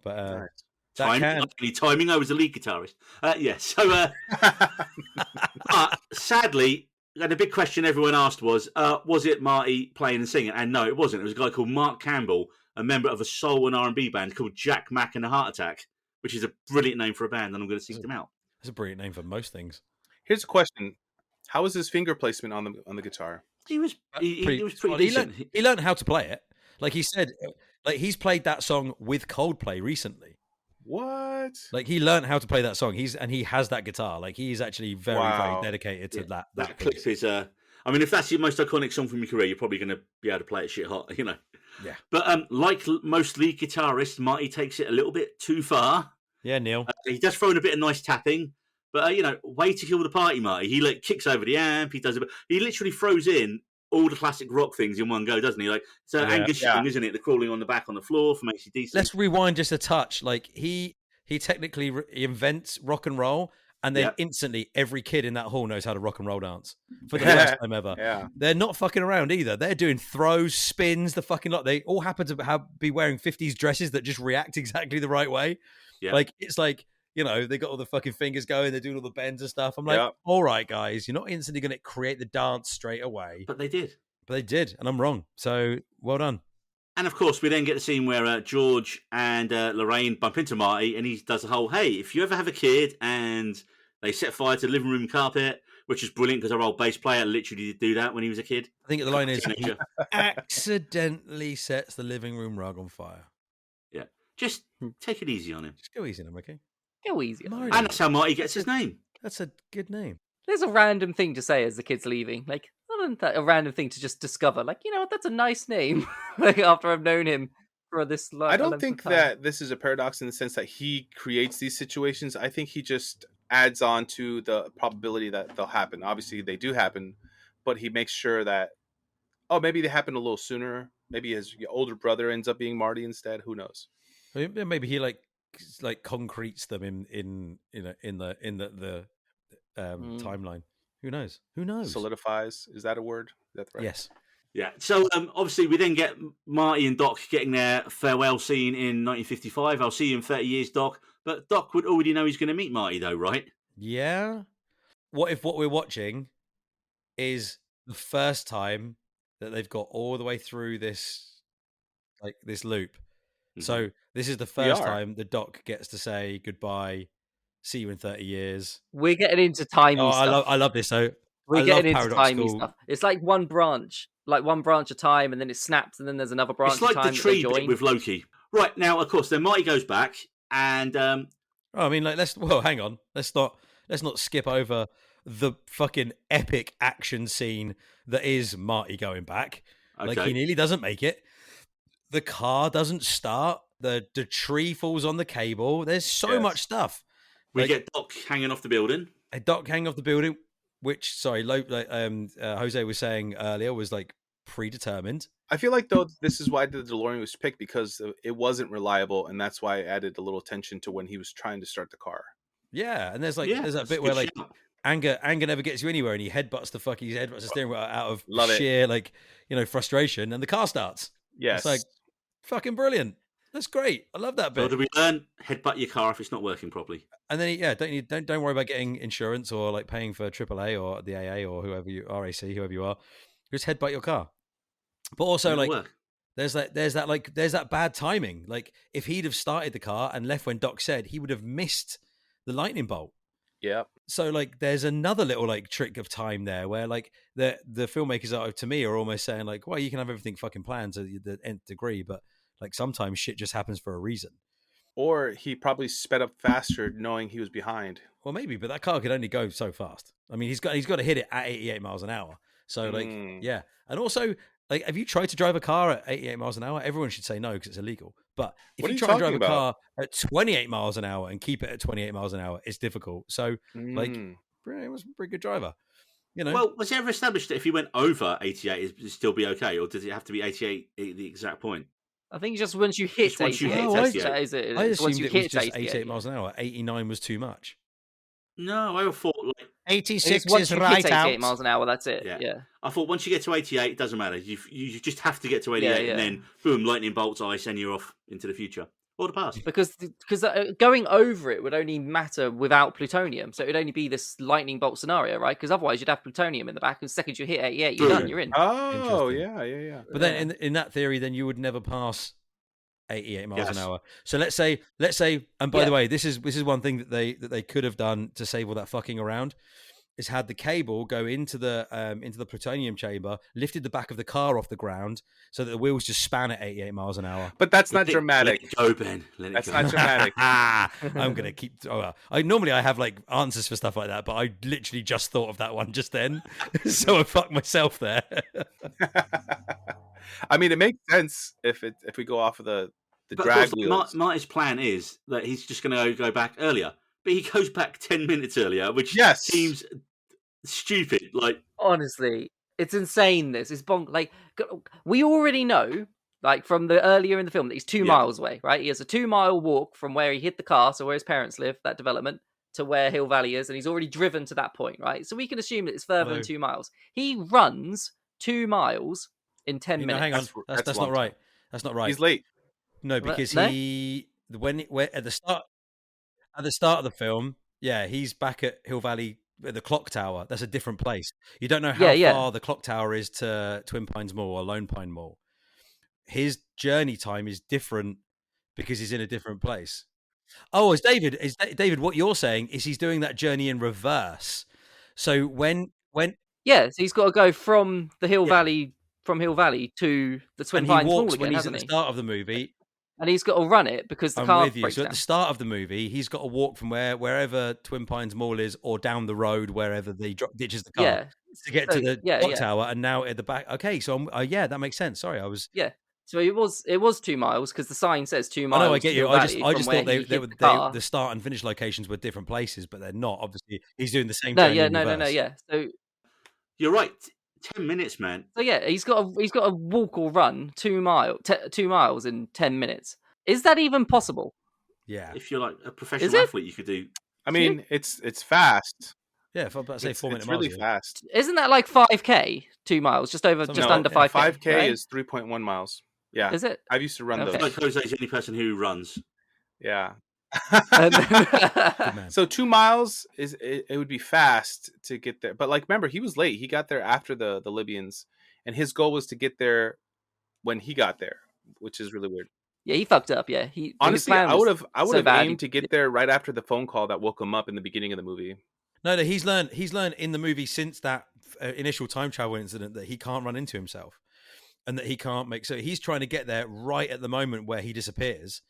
But Nice. Timing. I was a lead guitarist. So sadly, and the big question everyone asked was it Marty playing and singing? And no, it wasn't. It was a guy called Mark Campbell, a member of a soul and R&B band called Jack Mack and the Heart Attack, which is a brilliant name for a band, and I'm going to seek them out. That's a brilliant name for most things. Here's a question: how was his finger placement on the guitar? He was pretty Well, decent. He learned how to play it. Like he said, like he's played that song with Coldplay recently. What? Like he learned how to play that song. He has that guitar. Like he's actually very Wow. dedicated to that. That clip is I mean, if that's your most iconic song from your career, you're probably going to be able to play it shit hot, you know. Yeah. But like most lead guitarists, Marty takes it a little bit too far. Yeah, Neil. He does throw in a bit of nice tapping, but you know, way to kill the party, Marty. He like kicks over the amp. He does he literally throws in all the classic rock things in one go, doesn't he? Like so, Angus Young, isn't it? The crawling on the back on the floor from AC/DC. Let's rewind just a touch. Like he technically invents rock and roll, and then instantly every kid in that hall knows how to rock and roll dance for the first time ever. Yeah. They're not fucking around either. They're doing throws, spins, the fucking lot. They all happen to be wearing 50s dresses that just react exactly the right way. Yeah. Like it's like, you know, they got all the fucking fingers going. They're doing all the bends and stuff. I'm like, all right, guys, you're not instantly going to create the dance straight away. But they did. But they did, and I'm wrong. So well done. And of course, we then get the scene where George and Lorraine bump into Marty, and he does the whole, hey, if you ever have a kid and they set fire to the living room carpet, which is brilliant because our old bass player literally did do that when he was a kid. I think the line is, he accidentally sets the living room rug on fire. Yeah. Just take it easy on him. Just go easy on him, okay? Go easy. Marty. And that's how Marty gets his name. That's a good name. There's a random thing to say as the kid's leaving. Like, not that a random thing to just discover. Like, you know what? That's a nice name. Like, after I've known him for this long. I don't think that this is a paradox in the sense that he creates these situations. I think he just adds on to the probability that they'll happen. Obviously, they do happen, but he makes sure that, maybe they happen a little sooner. Maybe his older brother ends up being Marty instead. Who knows? Maybe he like concretes them in the timeline. Who knows? Solidifies. Is that a word? Is that right? Yes. Yeah. So obviously we then get Marty and Doc getting their farewell scene in 1955. I'll see you in 30 years, Doc. But Doc would already know he's going to meet Marty, though, right? Yeah. What if what we're watching is the first time that they've got all the way through this loop? Mm-hmm. So this is the first time the Doc gets to say goodbye. See you in 30 years. We're getting into timey stuff. I love this. So we're getting into timey stuff. It's like one branch of time, and then it snaps, and then there's another branch. It's like of time the tree bit with Loki. Right now, of course, then Marty goes back, and hang on. Let's not skip over the fucking epic action scene that is Marty going back. Okay. Like he nearly doesn't make it. The car doesn't start. The tree falls on the cable. There's so much stuff. We get Doc hanging off the building. A Doc hanging off the building, which Jose was saying earlier was like predetermined. I feel like though this is why the DeLorean was picked, because it wasn't reliable, and that's why it added a little tension to when he was trying to start the car. Yeah, and there's that bit where like anger never gets you anywhere, and he headbutts the steering wheel out of sheer frustration, and the car starts. Yes, it's like fucking brilliant. That's great. I love that bit. So do we learn headbutt your car if it's not working properly? And then don't worry about getting insurance or like paying for AAA or the AA or whoever you are. Just headbutt your car. But also there's that bad timing. Like if he'd have started the car and left when Doc said, he would have missed the lightning bolt. Yeah. So like there's another little like trick of time there where like the filmmakers to me are almost saying like, well, you can have everything fucking planned to the nth degree, but like sometimes shit just happens for a reason. Or he probably sped up faster knowing he was behind. Well, maybe, but that car could only go so fast. I mean, he's got to hit it at 88 miles an hour. So like, yeah. And also Like, have you tried to drive a car at 88 miles an hour? Everyone should say no because it's illegal. But if What are you you try and drive talking a about? car at 28 miles an hour and keep it at 28 miles an hour, it's difficult. So, like, Mm. he was a pretty good driver. You know, Well, was it ever established that if he went over 88, it'd still be okay, or does it have to be 88 at the exact point? I think just once you hit Just once you 88, hit that's 88. that is it. I It's once assumed you it was hit just 88, 88 miles an hour. 89 was too much. No, I thought like 86 It's once is you right hit 88 out. miles an hour, that's it. Yeah. Yeah. I thought once you get to 88, it doesn't matter. You just have to get to 88, Yeah. and then boom, lightning bolts, ice, and you're off into the future or the past. Because going over it would only matter without plutonium. So it would only be this lightning bolt scenario, right? Because otherwise you'd have plutonium in the back. And the second you hit 88, you're done. You're in. Oh, Interesting. yeah. But then in that theory, then you would never pass 88 miles an Yes. hour. So let's say, and by the way, this is one thing that they could have done to save all that fucking around, is had the cable go into the plutonium chamber, lifted the back of the car off the ground so that the wheels just span at 88 miles an hour. But that's not Let dramatic. it go, Ben. Let it That's go. not dramatic. I'm gonna keep. I normally I have like answers for stuff like that, but I literally just thought of that one just then, so I fucked myself there. I mean, it makes sense if we go off of the But of drag course, wheels. Marty's plan is that he's just going to go back earlier, but he goes back 10 minutes earlier, which Yes. seems stupid. Like, Honestly, it's insane. This is like we already know, like from the earlier in the film, that he's 2 Yeah. miles away. Right? He has a 2-mile walk from where he hit the car, so where his parents live, that development, to where Hill Valley is, and he's already driven to that point. Right? So we can assume that it's further than 2 miles. He runs 2 miles in 10 No, minutes. hang on, That's that's long not right. That's not right. He's late. No, because No? when at the start of the film, yeah, he's back at Hill Valley at the clock tower. That's a different place. You don't know how Yeah. far the clock tower is to Twin Pines Mall or Lone Pine Mall. His journey time is different because he's in a different place. Oh, is David? What you're saying is he's doing that journey in reverse. So when Yeah, so he's got to go from the Hill Yeah. Valley, to the Twin and he Pines Mall walks again, when he's at hasn't the he? start of the movie, And he's got to run it because the I'm car with you. breaks So down. at the start of the movie, he's got to walk from wherever Twin Pines Mall is, or down the road wherever they ditches the car Yeah. to get So, to the yeah, clock yeah. tower. And now at the back, okay, so yeah, that makes sense. Sorry, I was. Yeah. So it was 2 miles because the sign says 2 I miles. know, I get to you. Hill I just Valley from thought where they he hit were the car. the start and finish locations were different places, but they're not. Obviously, he's doing the same. No, journey yeah, in no, reverse. yeah. So you're right. 10 minutes, man. yeah, he's got to walk or run 2 miles in 10 minutes. Is that even possible? Yeah, If you're like a professional Is it? athlete, you could do. I mean, it's fast. yeah. If I'm about to say It's 4 minute really miles. fast. Isn't that like 5k? 2 miles, just under No, 5k. 5K right? is 3.1 miles. Yeah, Is it? I used to run Okay. It's those. like Jose's the only person who runs. Yeah. Good man. So 2 miles it would be fast to get there, but like remember he was late. He got there after the Libyans, and his goal was to get there when he got there, which is really weird. Yeah, he fucked up. Yeah, his Honestly, plan I was would have so bad, aimed to get there right after the phone call that woke him up in the beginning of the movie. No, he's learned in the movie since that initial time travel incident that he can't run into himself, and that he can't make. So he's trying to get there right at the moment where he disappears.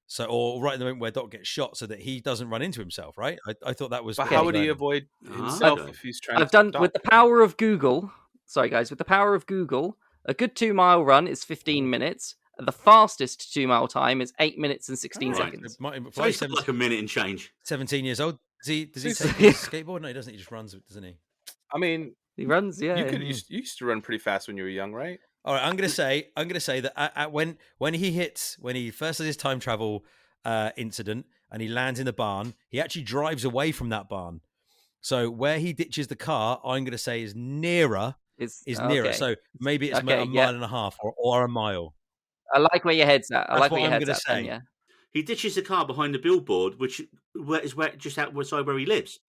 So, or right at the moment where Doc gets shot, so that he doesn't run into himself. Right? I thought that was. But pretty how would he learning. avoid Ah, himself okay. if he's trying I've to done stop? with the power of Google. Sorry, guys, with the power of Google, a good 2 mile run is 15 minutes. The fastest 2 mile time is 8 minutes and 16 Right. seconds. Martin So McFly's he's got like a minute and change. 17 years old. Does he So- take his skateboard? No, he doesn't. He just runs, doesn't he? I mean, He runs, yeah. you used to run pretty fast when you were young, right? All right, I'm gonna say that when he first does his time travel incident and he lands in the barn, he actually drives away from that barn. So where he ditches the car, I'm gonna say is nearer. Is nearer. okay. So maybe it's Okay, a mile and a half or a mile. I like where your head's at. I That's like what where your I'm head's gonna at. Ben, say. yeah. He ditches the car behind the billboard, which is just outside where he lives.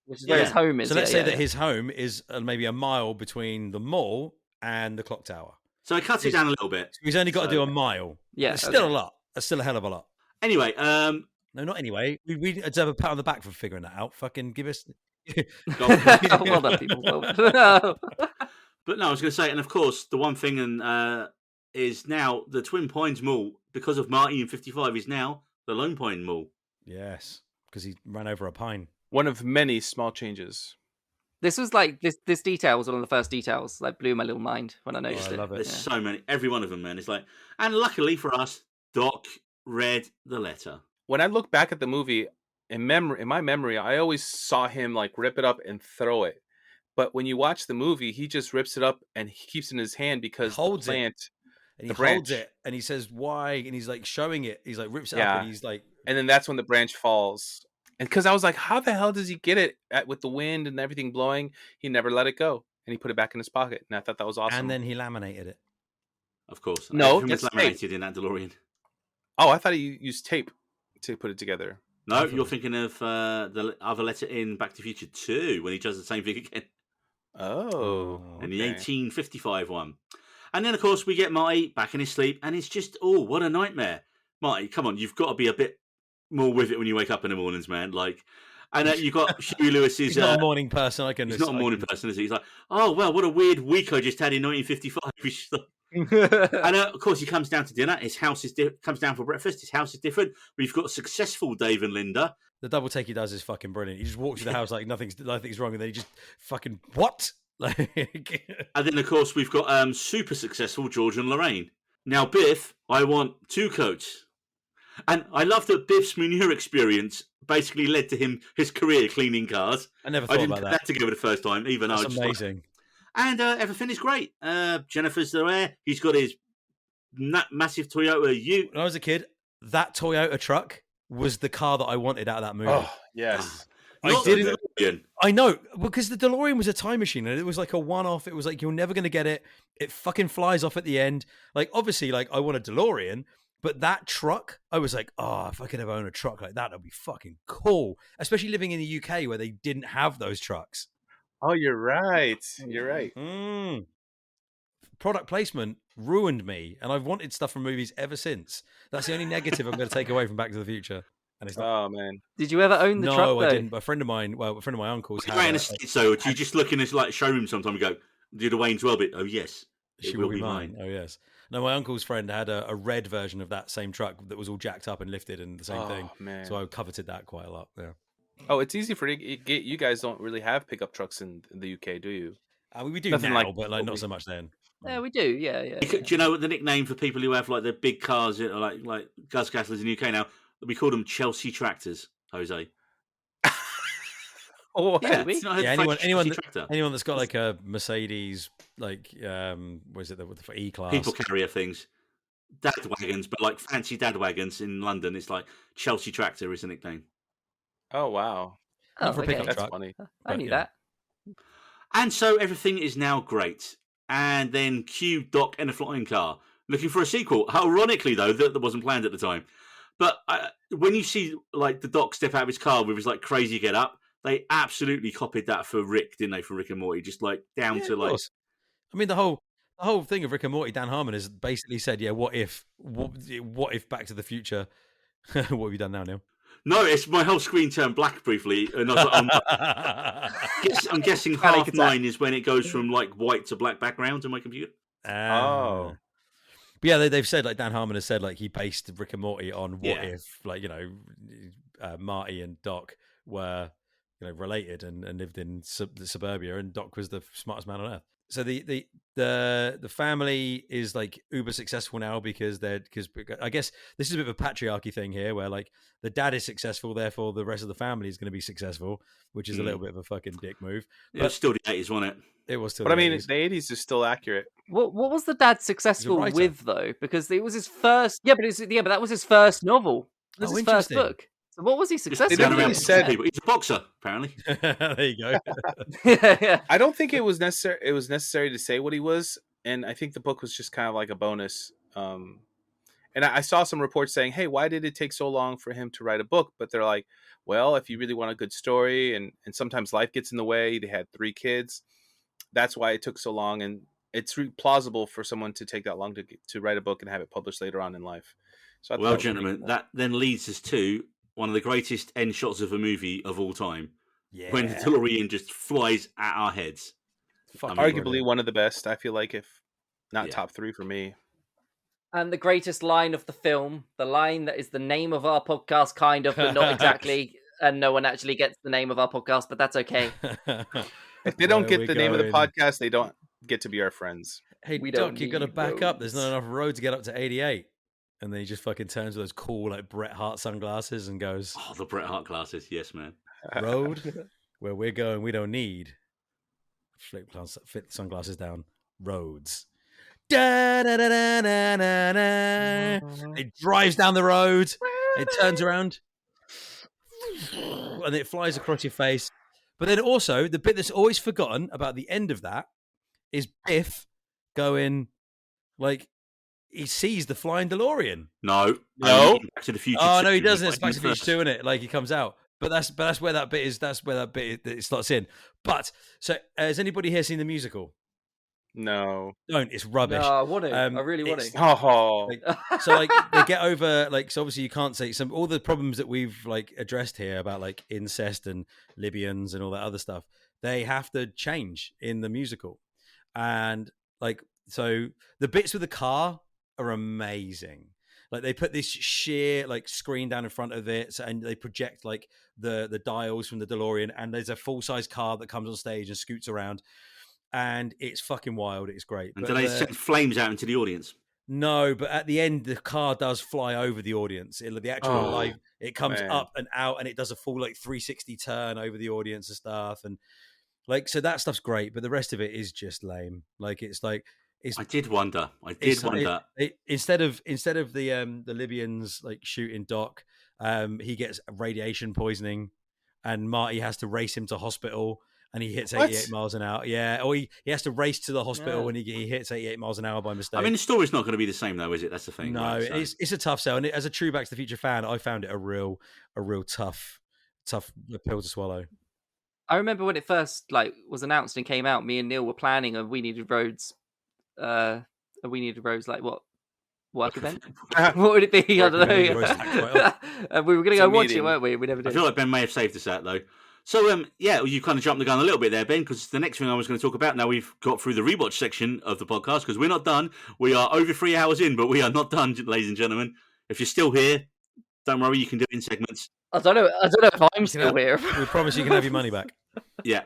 Which is where his Yeah. home is. So let's yeah, say that yeah. his home is maybe a mile between the mall and the clock tower. So it cuts it down a little bit. So he's only got to So- do a mile. Yeah, It's still okay. a lot. That's still a hell of a lot. Anyway, No, not anyway. We deserve a pat on the back for figuring that out. Fucking give us. Well done, people. Well- but no, I was going to say, and of course, the one thing is now the Twin Pines Mall, because of Marty in 55, is now the Lone Pine Mall. Yes, because he ran over a pine. One of many small changes. This was like this detail was one of the first details that blew my little mind when I noticed I it. love it. There's so many. Every one of them, man. It's like, and luckily for us, Doc read the letter. When I look back at the movie, in my memory, I always saw him like rip it up and throw it. But when you watch the movie, he just rips it up and he keeps it in his hand because Holds the it. plant, And he the holds branch. it and he says why, and he's like showing it. He's like rips it up Yeah. and he's like, and then that's when the branch falls. And because I was like, how the hell does he get it with the wind and everything blowing? He never let it go, and he put it back in his pocket. And I thought that was awesome. and then he laminated it. Of course. No, Everything was that's laminated in that DeLorean. Oh, I thought he used tape to put it together. No, you're thinking of the other letter in Back to the Future 2 when he does the same thing again. Oh, In the okay. 1855 one. And then, of course, we get Marty back in his sleep, and it's just, oh, what a nightmare. Marty, come on, you've got to be a bit more with it when you wake up in the mornings, man. Like, and you've got Huey Lewis's... He's not a morning person. He's not a morning person, is he? He's like, oh, well, what a weird week I just had in 1955. He's like, and of course, he comes down to dinner. His house is comes down for breakfast. His house is different. We've got successful Dave and Linda. The double take he does is fucking brilliant. He just walks through the house like nothing's wrong, and then he just fucking what? Like, And then, of course, we've got super successful George and Lorraine. Now, Biff, I want 2 coats. And I love that Biff's manure experience basically led to his career cleaning cars. I never I thought didn't about put that. that together the first time, even though That's I just like- amazing. and everything is great. Jennifer's there. He's got his massive Toyota Ute. When I was a kid, that Toyota truck was the car that I wanted out of that movie. Oh, yes. Not didn't- the DeLorean. I know, because the DeLorean was a time machine and it was like a one-off. It was like, you're never going to get it. It fucking flies off at the end. Like, obviously, like, I want a DeLorean, but that truck, I was like, oh, if I could ever own a truck like that, that'd be fucking cool. Especially living in the UK where they didn't have those trucks. Oh, you're right. You're right. Product placement ruined me, and I've wanted stuff from movies ever since. That's the only negative I'm going to take away from Back to the Future. And it's not. Oh, man. Did you ever own the truck? No, though? I didn't. But a friend of my uncle's You're had right in a- a state, so do you just look in this like showroom sometime and go, do the Wayne's Well bit? Oh, yes. It She will be mine. Oh, yes. No, my uncle's friend had a red version of that same truck that was all jacked up and lifted and the same thing. Man. So I coveted that quite a lot. Yeah. Oh, it's easy for you guys don't really have pickup trucks in the UK, do you? I mean, we do Nothing now, like but like what not we- so much then. Yeah, we do. Yeah. Do you know what the nickname for people who have like the big cars, like Gus Gasslers in the UK now? We call them Chelsea tractors, Jose. Oh, Yeah, we- it's not a Yeah, French anyone Chelsea tractor. Anyone that's got like a Mercedes, like what is it for E-Class? People carrier things. Dad wagons, but like fancy dad wagons in London, it's like Chelsea tractor is a nickname. Oh, wow. Not for a pickup That's truck. funny. I But, knew yeah. that. And so everything is now great. And then cue Doc in a flying car, looking for a sequel. Ironically, though, that wasn't planned at the time. But when you see like the Doc step out of his car with his like crazy get up, they absolutely copied that for Rick, didn't they? For Rick and Morty, just like down Yeah, to of like. course. I mean, the whole thing of Rick and Morty, Dan Harmon has basically said, yeah, what if Back to the Future? What have you done now, Neil? No, it's my whole screen turned black briefly, and I was like, oh, no. I'm guessing Panic half attack. 9 is when it goes from like white to black background on my computer. Oh. But yeah, they've said, like, Dan Harmon has said, like, he based Rick and Morty on what Yeah. if, like, you know, Marty and Doc were, you know, related and lived in suburbia, and Doc was the smartest man on earth. So the family is like uber successful now because I guess this is a bit of a patriarchy thing here, where like the dad is successful, therefore the rest of the family is going to be successful, which is a little bit of a fucking dick move. It was still the 80s, wasn't it? It was still. But I the mean, 80s. the 80s is still accurate. What was the dad successful writer. with though? Because it was his first. Yeah, but that was his first novel. It was Oh, his first interesting. book. So what was he successful? never Going around really with? said- people. He's a boxer, apparently. There you go. Yeah. I don't think it was necessary. It was necessary to say what he was, and I think the book was just kind of like a bonus. And I saw some reports saying, "Hey, why did it take so long for him to write a book?" But they're like, "Well, if you really want a good story, and sometimes life gets in the way. They had 3 kids. That's why it took so long, and it's plausible for someone to take that long to write a book and have it published later on in life." So I thought Well, that was really gentlemen, cool. that then leads us to one of the greatest end shots of a movie of all time. Yeah. When the DeLorean just flies at our heads. Fucking Arguably arguably brilliant. one of the best. I feel like, if not Yeah. top 3 for me. And the greatest line of the film, the line that is the name of our podcast, kind of, but not exactly. And no one actually gets the name of our podcast, but that's okay. If they don't Where get we're the name of the going. podcast, they don't get to be our friends. Hey, We Doc, don't you got to need back up. There's not roads. enough road to get up to 88. And then he just fucking turns with those cool, like, Bret Hart sunglasses and goes, Oh, the Bret Hart glasses. Yes, man. road, where we're going, we don't need. Flip the sunglasses down. Roads. Da, da, da, da, da, da, da. It drives down the road. It turns around. And it flies across your face. But then also, the bit that's always forgotten about the end of that is Biff going, like, he sees the flying DeLorean. No. No. only Back to the Future. Oh no, he 2. doesn't. It's Like Back to the Future first. 2, isn't it? Like he comes out. But that's where that bit is. That's where that bit it slots in. But so has anybody here seen the musical? No. Don't. It's rubbish. No, I want to. I really want it's- to. Oh. So like they get over like so obviously you can't say some all the problems that we've like addressed here about like incest and Libyans and all that other stuff. They have to change in the musical, and like so the bits with the car are amazing. Like they put this sheer like screen down in front of it, and they project like the dials from the DeLorean, and there's a full size car that comes on stage and scoots around, and it's fucking wild. It's great. And But do they send flames out into the audience? no, but at the end, the car does fly over the audience. The actual Oh, live, it comes man. up and out, and it does a full like 360 turn over the audience and stuff, and like so that stuff's great. But the rest of it is just lame. Like it's I did wonder. instead of the Libyans like shooting Doc, he gets radiation poisoning, and Marty has to race him to hospital, and he hits 88 What? miles an hour. Yeah, or he has to race to the hospital Yeah. when he hits 88 miles an hour by mistake. I mean, the story's not going to be the same, though, is it? That's the thing. No, right? So- it's a tough sell, and as a true Back to the Future fan, I found it a real tough pill to swallow. I remember when it first like was announced and came out. Me and Neil were planning a We Needed Roads. A We Needed Roads like what work event? What would it be? I don't Work know. event. We were going to It's go a watch meeting. it, weren't we? We never I did. feel like Ben may have saved us that, though. So, yeah, you kind of jumped the gun a little bit there, Ben, because the next thing I was going to talk about, now we've got through the rewatch section of the podcast, because we're not done. We are over 3 hours in, but we are not done, ladies and gentlemen. If you're still here, don't worry, you can do it in segments. I don't know if I'm You can still here. We promise you can have your money back. Yeah,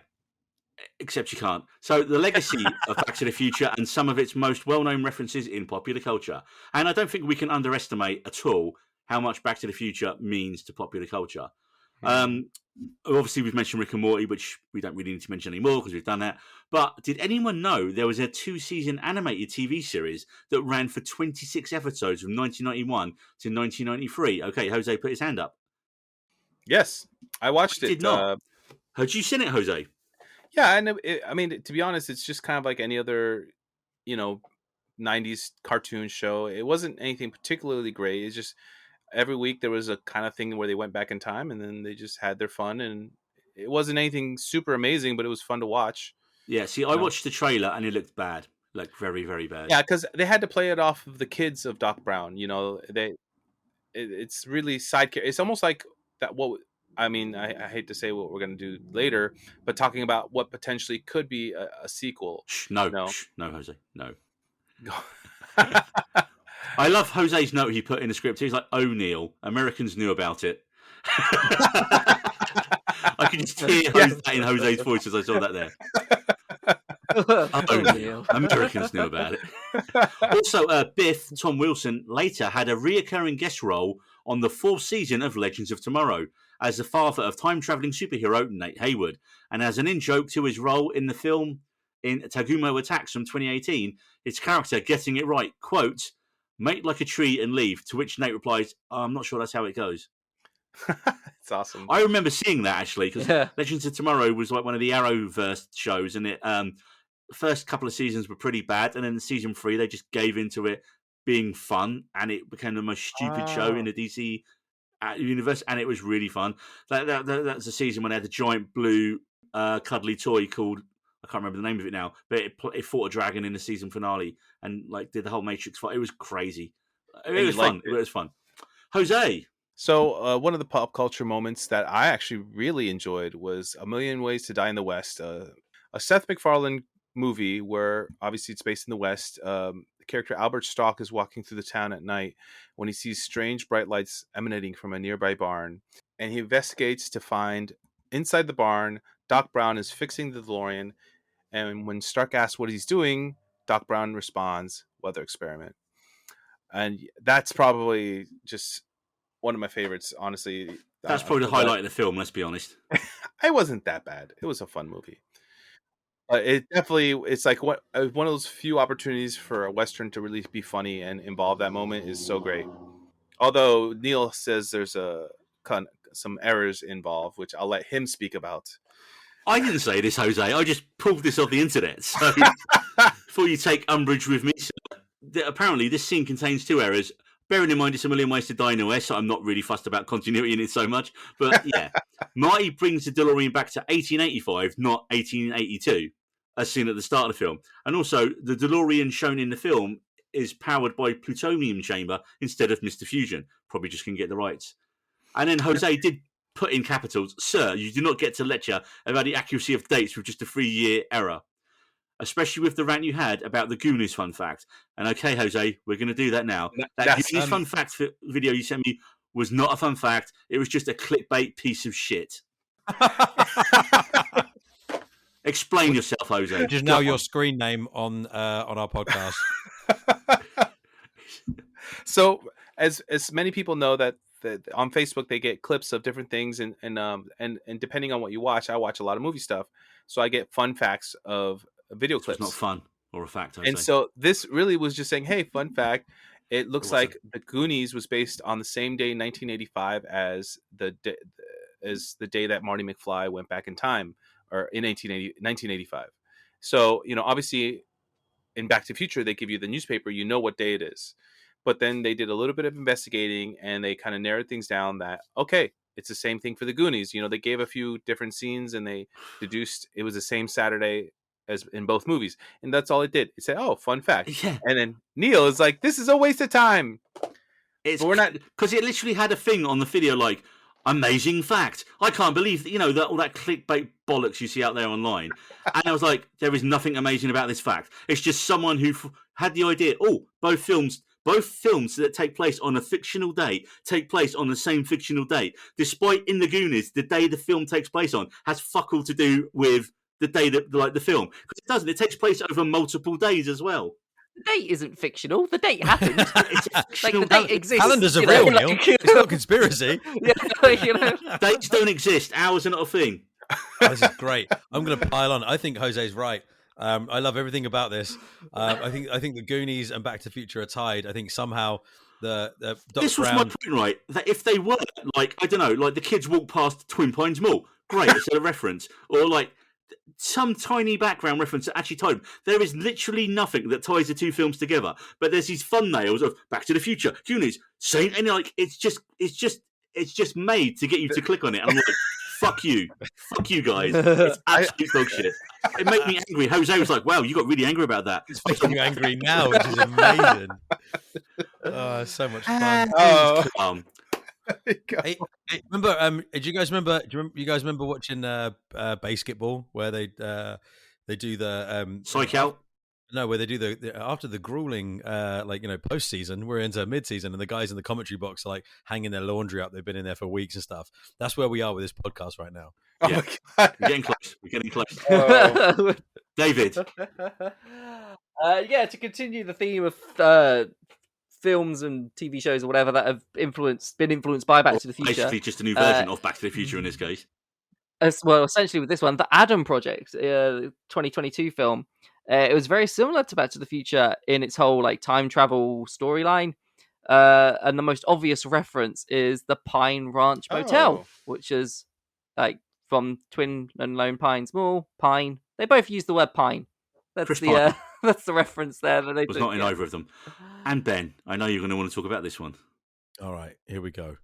except you can't. So, the legacy of Back to the Future and some of its most well-known references in popular culture. And I don't think we can underestimate at all how much Back to the Future means to popular culture. Obviously, we've mentioned Rick and Morty, which we don't really need to mention anymore because we've done that. But did anyone know there was a 2-season animated TV series that ran for 26 episodes from 1991 to 1993? Okay, Jose put his hand up. Yes, I watched I it. did not. Had you seen it, Jose? Yeah, and I mean, to be honest, it's just kind of like any other, 90s cartoon show. It wasn't anything particularly great. It's just every week there was a kind of thing where they went back in time and then they just had their fun. And it wasn't anything super amazing, but it was fun to watch. Yeah, see, I watched the trailer and it looked bad. Like, very, very bad. Yeah, because they had to play it off of the kids of Doc Brown. It's really side. It's almost like that. I mean, I hate to say what we're going to do later, but talking about what potentially could be a sequel. No, Jose, no. I love Jose's note he put in the script. He's like, O'Neill. Americans knew about it. I could just hear that in Jose's voice as I saw that there. O'Neill. Americans knew about it. Also, Biff, Tom Wilson, later had a reoccurring guest role on the 4th season of Legends of Tomorrow as the father of time-traveling superhero Nate Hayward. And as an in-joke to his role in the film in Tagumo Attacks from 2018, his character getting it right, quote, "Make like a tree and leave," to which Nate replies, "I'm not sure that's how it goes." It's awesome. I remember seeing that, actually, because Yeah. Legends of Tomorrow was like one of the Arrowverse shows, and it the first couple of seasons were pretty bad, and then season 3, they just gave into it being fun, and it became the most stupid show in the DC universe, and it was really fun. That's a season when they had the giant blue cuddly toy called, I can't remember the name of it now, but it fought a dragon in the season finale and like did the whole Matrix fight. It was crazy. It was fun. It was fun. Jose. So one of the pop culture moments that I actually really enjoyed was A Million Ways to Die in the West, a Seth MacFarlane movie where obviously it's based in the West. The character Albert Stock is walking through the town at night when he sees strange bright lights emanating from a nearby barn, and he investigates to find inside the barn Doc Brown is fixing the DeLorean, and when Stark asks what he's doing, Doc Brown responds, "Weather experiment." And that's probably just one of my favorites, honestly. That's probably the highlight of the film, let's be honest. It wasn't that bad. It was a fun movie. It definitely, it's like one of those few opportunities for a Western to really be funny and involve that moment is so great. Although Neil says there's some errors involved, which I'll let him speak about. I didn't say this, Jose. I just pulled this off the internet. So before you take umbrage with me, apparently this scene contains 2 errors. Bearing in mind it's A Million Ways to Die in the West, so I'm not really fussed about continuity in it so much. But yeah, Marty brings the DeLorean back to 1885, not 1882, as seen at the start of the film. And also, the DeLorean shown in the film is powered by plutonium chamber instead of Mr. Fusion. Probably just couldn't get the rights. And then Jose did put in capitals, "Sir, you do not get to lecture about the accuracy of dates with just a 3-year error, especially with the rant you had about the Goonies fun fact." And okay, Jose, we're going to do that now. That Goonies fun fact video you sent me was not a fun fact. It was just a clickbait piece of shit. Explain yourself, Jose. Which is now your screen name on our podcast. So, as many people know that on Facebook they get clips of different things, and depending on what you watch, I watch a lot of movie stuff, so I get fun facts of video clips. It's not fun or a fact, Jose. And so this really was just saying, hey, fun fact, it looks like The Goonies was based on the same day in 1985 as the day that Marty McFly went back in time, or in 1985. So, obviously in Back to the Future, they give you the newspaper, what day it is. But then they did a little bit of investigating, and they kind of narrowed things down that, okay, it's the same thing for the Goonies. They gave a few different scenes, and they deduced it was the same Saturday as in both movies. And that's all it did. It said, oh, fun fact. Yeah. And then Neil is like, this is a waste of time. But we're not, because it literally had a thing on the video like, amazing fact. I can't believe that, all that clickbait bollocks you see out there online. And I was like, there is nothing amazing about this fact. It's just someone who had the idea, both films that take place on a fictional date take place on the same fictional date. Despite in the Goonies, the day the film takes place on has fuck all to do with the day that, like, the film. Because it doesn't. It takes place over multiple days as well. The date isn't fictional. The date happened. Like, the date exists. Calendars are real, Neil. It's not conspiracy. Dates don't exist. Hours are not a thing. This is great. I'm going to pile on. I think Jose's right. I love everything about this. I think the Goonies and Back to the Future are tied. I think somehow the this was my point, right? That if they were, like, I don't know, like the kids walk past Twin Pines Mall, great, it's a reference, or like some tiny background reference that actually tied them. There is literally nothing that ties the 2 films together. But there's these thumbnails of Back to the Future, Goonies, Saint, and like it's just made to get you to click on it. And I'm like, fuck you guys. It's absolute dog shit. It made me angry. Jose was like, wow, you got really angry about that. It's making you angry now, which is amazing. Oh, so much fun. Hey, remember? Do you guys remember watching Basketball, where they do the Psych Out? No, where they do the after the grueling post-season, we're into mid-season, and the guys in the commentary box are like hanging their laundry up. They've been in there for weeks and stuff. That's where we are with this podcast right now. Yeah. We're getting close. David. To continue the theme of films and TV shows or whatever that have been influenced by Back to the Future. Basically just a new version of Back to the Future in this case. Well, essentially with this one, the Adam Project, 2022 film, it was very similar to Back to the Future in its whole like time travel storyline. And the most obvious reference is the Pine Ranch Motel, which is like from Twin and Lone Pines Mall, Pine. They both use the word pine. That's the that's the reference there that they was not in either of them. And Ben, I know you're going to want to talk about this one. All right, here we go.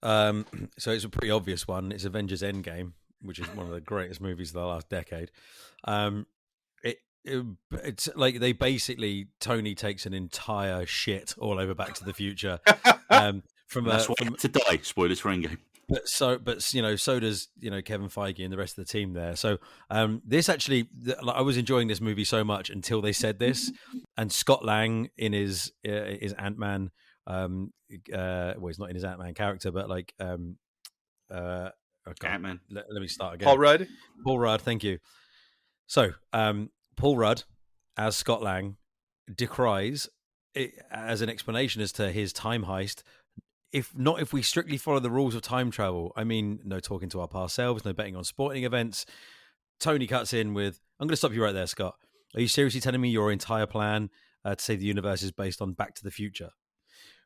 So it's a pretty obvious one. It's Avengers Endgame, which is one of the greatest movies of the last decade. It's like they basically Tony takes an entire shit all over Back to the Future. To die. Spoilers for Endgame. So does Kevin Feige and the rest of the team there. So this actually, I was enjoying this movie so much until they said this, and Scott Lang in his Ant-Man. He's not in his Ant-Man character, but like Okay. Ant-Man. Let me start again. Paul Rudd. Paul Rudd, thank you. So, Paul Rudd as Scott Lang decries it as an explanation as to his time heist. If we strictly follow the rules of time travel, I mean, no talking to our past selves, no betting on sporting events. Tony cuts in with, I'm going to stop you right there, Scott. Are you seriously telling me your entire plan to save the universe is based on Back to the Future?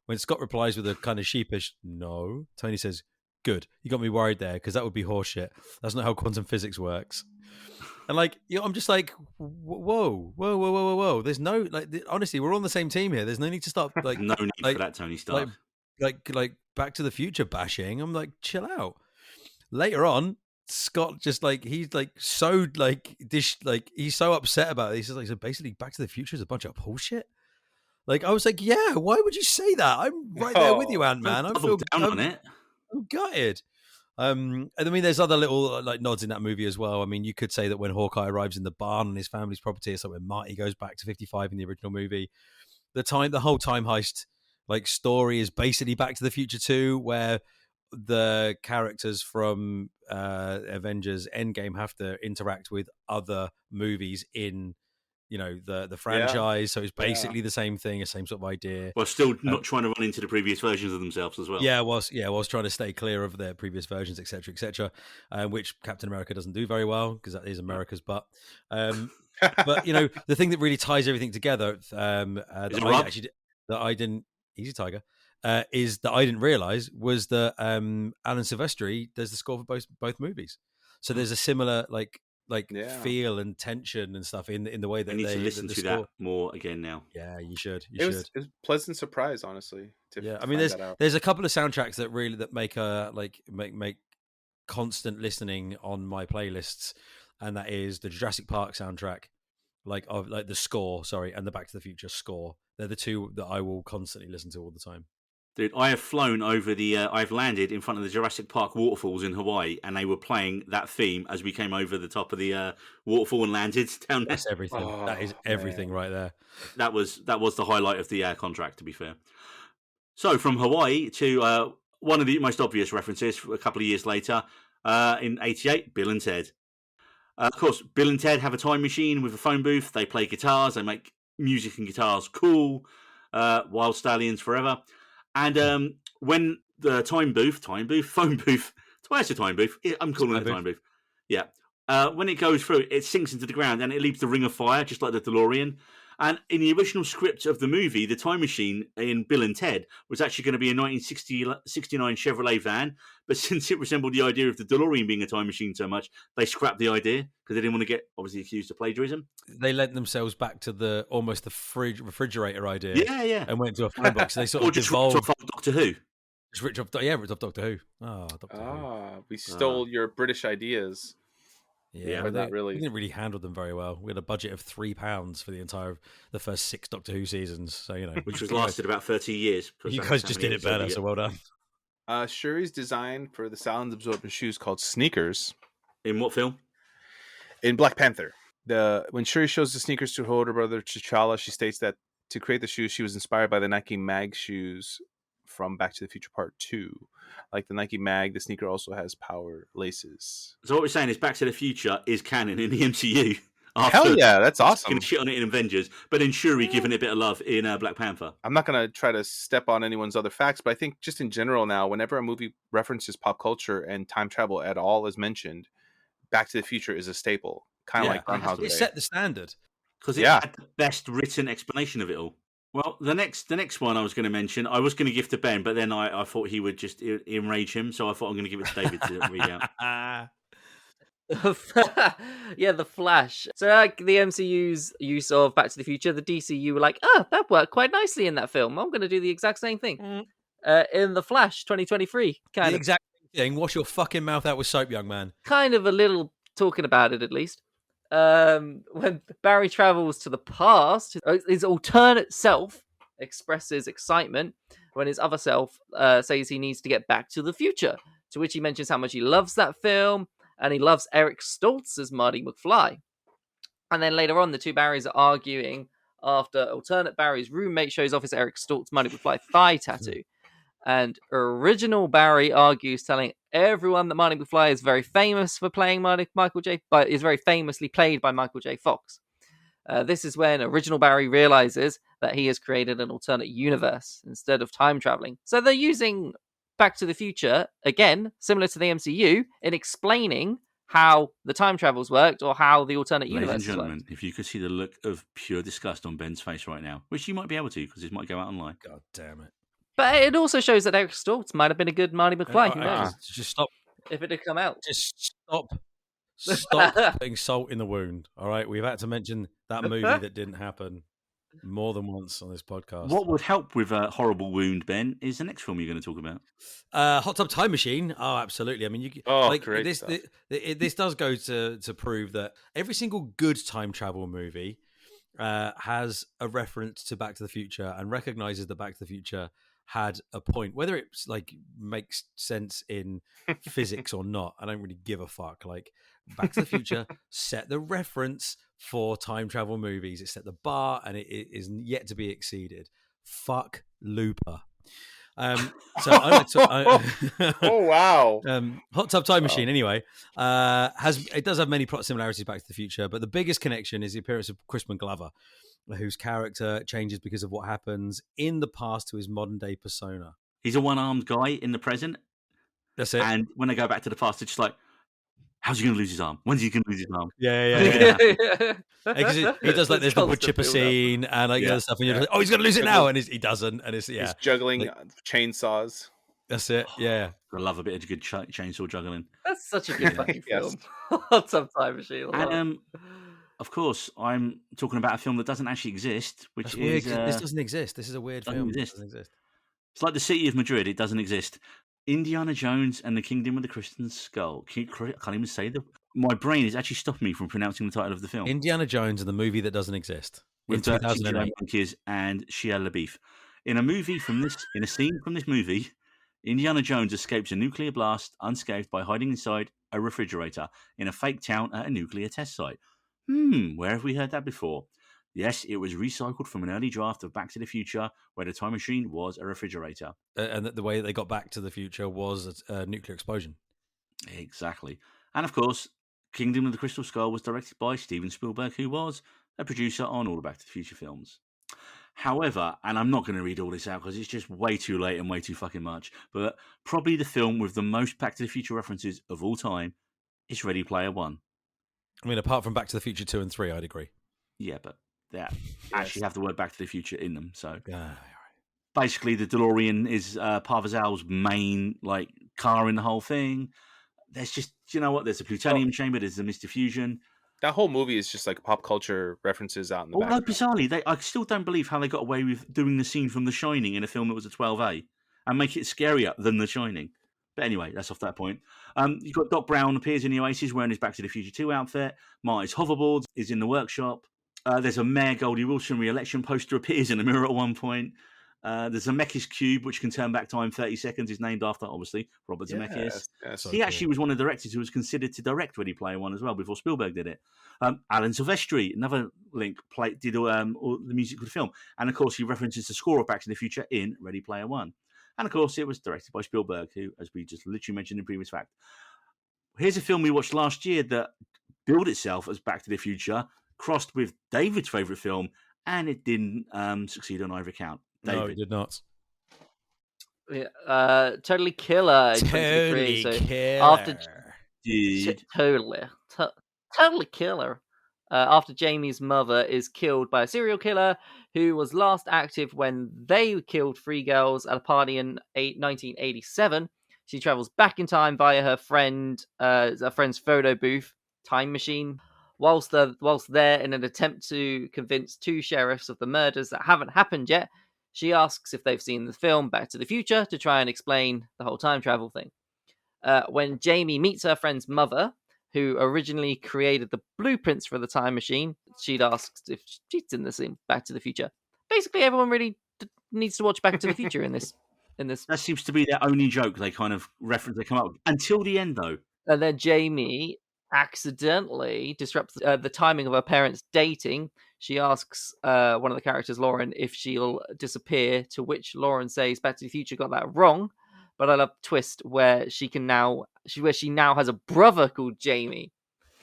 When Scott replies with a kind of sheepish, no, Tony says, good. You got me worried there because that would be horseshit. That's not how quantum physics works. And like, I'm just like, whoa. There's no, like, honestly, we're on the same team here. There's no need to start like, No need for that, Tony Stark. Like Back to the Future bashing. I'm like, chill out. Later on, Scott just like he's so upset about it. He's like, so basically, Back to the Future is a bunch of bullshit. Like, I was like, yeah, why would you say that? I'm right there with you, Ant-Man. I feel down on it. I'm gutted. And I mean, there's other little like nods in that movie as well. I mean, you could say that when Hawkeye arrives in the barn on his family's property, it's like when Marty goes back to 55 in the original movie. The whole time heist like story is basically Back to the Future 2, where the characters from Avengers Endgame have to interact with other movies in, the franchise. So it's basically the same thing, the same sort of idea. Well, still not trying to run into the previous versions of themselves as well. Yeah, whilst trying to stay clear of their previous versions, etc., which Captain America doesn't do very well because that is America's butt. But the thing that really ties everything together, that I didn't, easy tiger, is that I didn't realize was that Alan Silvestri does the score for both movies. So there's a similar feel and tension and stuff in the way that I need they to listen to that more again now. Yeah, you should. It was a pleasant surprise, honestly. I mean, there's a couple of soundtracks that make constant listening on my playlists, and that is the Jurassic Park soundtrack, like the score, and the Back to the Future score. They're the two that I will constantly listen to all the time. Dude, I have flown over I've landed in front of the Jurassic Park waterfalls in Hawaii, and they were playing that theme as we came over the top of the waterfall and landed down there. That's everything. That is everything right there. That was the highlight of the contract, to be fair. So from Hawaii to one of the most obvious references a couple of years later, in '88, Bill and Ted. Of course, Bill and Ted have a time machine with a phone booth. They play guitars. They make music and guitars cool. Wild Stallions forever. And when the phone booth, twice a time booth, I'm calling it a time booth. Yeah. When it goes through, it sinks into the ground and it leaves the ring of fire, just like the DeLorean. And in the original script of the movie, the time machine in Bill and Ted was actually going to be a 1969 Chevrolet van. But since it resembled the idea of the DeLorean being a time machine so much, they scrapped the idea because they didn't want to get, obviously, accused of plagiarism. They lent themselves back to almost the refrigerator idea. Yeah. And went to a phone box. They sort or of just devolved. ripped off Doctor Who. Just ripped off Doctor Who. Oh, Doctor Who. We stole your British ideas. Yeah, but not really. We didn't really handle them very well. We had a budget of £3 for the first 6 Doctor Who seasons. So which was lasted about 30 years. You guys just did it better, so well done. Shuri's design for the sound absorbent shoes called sneakers. In what film? In Black Panther. When Shuri shows the sneakers to her older brother T'Challa, she states that to create the shoes, she was inspired by the Nike Mag shoes from Back to the Future Part 2. Like the Nike Mag, the sneaker also has power laces. So what we're saying is Back to the Future is canon in the MCU. Hell yeah, that's awesome. Going to shit on it in Avengers, but in Shuri giving it a bit of love in Black Panther. I'm not going to try to step on anyone's other facts, but I think just in general now, whenever a movie references pop culture and time travel at all is mentioned, Back to the Future is a staple. Kind of like Groundhog Day. It set the standard. Because it had the best written explanation of it all. Well, the next one I was going to mention, I was going to give to Ben, but then I thought he would just enrage him, so I thought I'm going to give it to David to read out. Yeah, The Flash. So the MCU's use of Back to the Future, the DCU were like, that worked quite nicely in that film. I'm going to do the exact same thing. In The Flash 2023. The exact same thing. Wash your fucking mouth out with soap, young man. Kind of a little talking about it, at least. When Barry travels to the past, his alternate self expresses excitement when his other self says he needs to get back to the future, to which he mentions how much he loves that film and he loves Eric Stoltz as Marty McFly. And then later on, the two Barrys are arguing after alternate Barry's roommate shows off his Eric Stoltz Marty McFly thigh tattoo. And original Barry argues, telling everyone that Marty McFly is very famous for playing Michael J. but is very famously played by Michael J. Fox. This is when original Barry realizes that he has created an alternate universe instead of time traveling. So they're using Back to the Future, again, similar to the MCU, in explaining how the time travels worked or how the alternate universe Ladies and gentlemen, worked. if you could see the look of pure disgust on Ben's face right now, which you might be able to because it might go out online. God damn it. But it also shows that Eric Stoltz might have been a good Marty McFly. Who knows? Just stop. If it had come out. Just stop putting salt in the wound. All right, we've had to mention that movie that didn't happen more than once on this podcast. What would help with a horrible wound, Ben, is the next film you're going to talk about. Hot Tub Time Machine. Oh, absolutely. I mean, great this. stuff. This does go to prove that every single good time travel movie has a reference to Back to the Future and recognizes that Back to the Future had a point, whether it's like makes sense in physics or not. I don't really give a fuck. Like, Back to the Future set the reference for time travel movies. It set the bar, and it is yet to be exceeded. Fuck Looper. Oh wow. Hot Tub Time Machine. Anyway, it does have many plot similarities to Back to the Future, but the biggest connection is the appearance of Crispin Glover, whose character changes because of what happens in the past to his modern day persona. He's a one-armed guy in the present. That's it. And when they go back to the past, it's just like, how's he going to lose his arm? When's he going to lose his arm? Yeah. Because he does like there's the wood chipper scene and like other stuff, and you're like, oh, he's going to lose it now, and he doesn't, and he's juggling chainsaws. That's it. Yeah. I love a bit of good chainsaw juggling. That's such a good fucking film. Hot Tub Time Machine. And of course, I'm talking about a film that doesn't actually exist, which That's is weird. This doesn't exist. This is a weird film. It doesn't exist. It's like the city of Madrid. It doesn't exist. Indiana Jones and the Kingdom of the Crystal Skull. I can't even say that. My brain is actually stopping me from pronouncing the title of the film. Indiana Jones and the movie that doesn't exist. With 2008 and Shia LaBeouf. In a scene from this movie, Indiana Jones escapes a nuclear blast unscathed by hiding inside a refrigerator in a fake town at a nuclear test site. Where have we heard that before? Yes, it was recycled from an early draft of Back to the Future, where the time machine was a refrigerator. And the way that they got back to the future was a nuclear explosion. Exactly. And of course, Kingdom of the Crystal Skull was directed by Steven Spielberg, who was a producer on all the Back to the Future films. However, and I'm not going to read all this out because it's just way too late and way too fucking much, but probably the film with the most Back to the Future references of all time is Ready Player One. I mean, apart from Back to the Future 2 and 3, I'd agree. Yeah, but they actually have the word Back to the Future in them. So right. Basically, the DeLorean is Parvazal's main car in the whole thing. There's just, you know what? There's a plutonium chamber. There's the Mr. Fusion. That whole movie is just like pop culture references out in the background. Bizarrely, I still don't believe how they got away with doing the scene from The Shining in a film that was a 12A and make it scarier than The Shining. But anyway, that's off that point. You've got Doc Brown appears in the Oasis wearing his Back to the Future 2 outfit. Marty's hoverboard is in the workshop. There's a Mayor Goldie Wilson re-election poster appears in a mirror at one point. There's a Zemeckis cube, which can turn back time 30 seconds, is named after, obviously, Robert Zemeckis. He actually was one of the directors who was considered to direct Ready Player One as well before Spielberg did it. Alan Silvestri, another link, did all the music for the film. And, of course, he references the score of Back to the Future in Ready Player One. And, of course, it was directed by Spielberg, who, as we just literally mentioned in previous fact. Here's a film we watched last year that billed itself as Back to the Future, crossed with David's favourite film, and it didn't succeed on either account. David. No, it did not. Yeah, Totally Killer. Totally Killer. After Dude. Totally Killer. After Jamie's mother is killed by a serial killer who was last active when they killed 3 girls at a party in 1987, she travels back in time via her friend's photo booth time machine. Whilst there in an attempt to convince 2 sheriffs of the murders that haven't happened yet, she asks if they've seen the film Back to the Future to try and explain the whole time travel thing. When Jamie meets her friend's mother, who originally created the blueprints for the time machine, she'd asked if she'd seen the scene Back to the Future. Basically, everyone really needs to watch Back to the Future in this. That seems to be their only joke they kind of reference, they come up with. Until the end, though. And then Jamie accidentally disrupts the timing of her parents dating. she asks one of the characters, Lauren, if she'll disappear, to which Lauren says Back to the Future got that wrong. But I love the twist where she now has a brother called Jamie,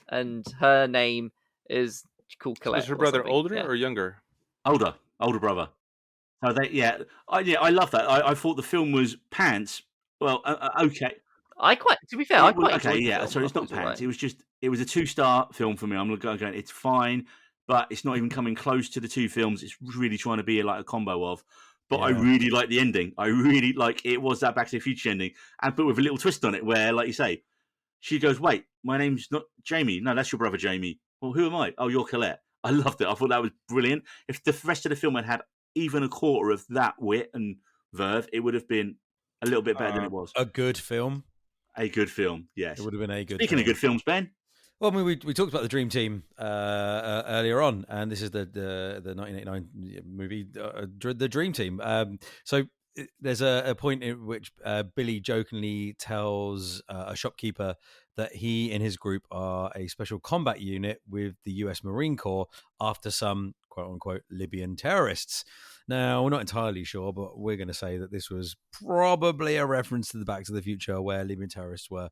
and her name is called Colette. Was her brother older or younger? Older brother. So I love that. I thought the film was pants. Well, okay. To be fair, I quite enjoyed the film. So it's not pants. Right. It was a 2-star film for me. I'm going, it's fine, but it's not even coming close to the 2 films it's really trying to be like a combo of. But I really like the ending. I really like it was that Back to the Future ending, but with a little twist on it where, like you say, she goes, "Wait, my name's not Jamie. No, that's your brother Jamie. Well, who am I? Oh, you're Colette." I loved it. I thought that was brilliant. If the rest of the film had even a quarter of that wit and verve, it would have been a little bit better than it was. A good film. A good film, yes. It would have been a good Speaking of good films, Ben. Well, I mean, we talked about the Dream Team earlier on, and this is the 1989 movie, The Dream Team. So there's a point in which Billy jokingly tells a shopkeeper that he and his group are a special combat unit with the US Marine Corps after some quote-unquote Libyan terrorists. Now, we're not entirely sure, but we're going to say that this was probably a reference to the Back to the Future, where Libyan terrorists were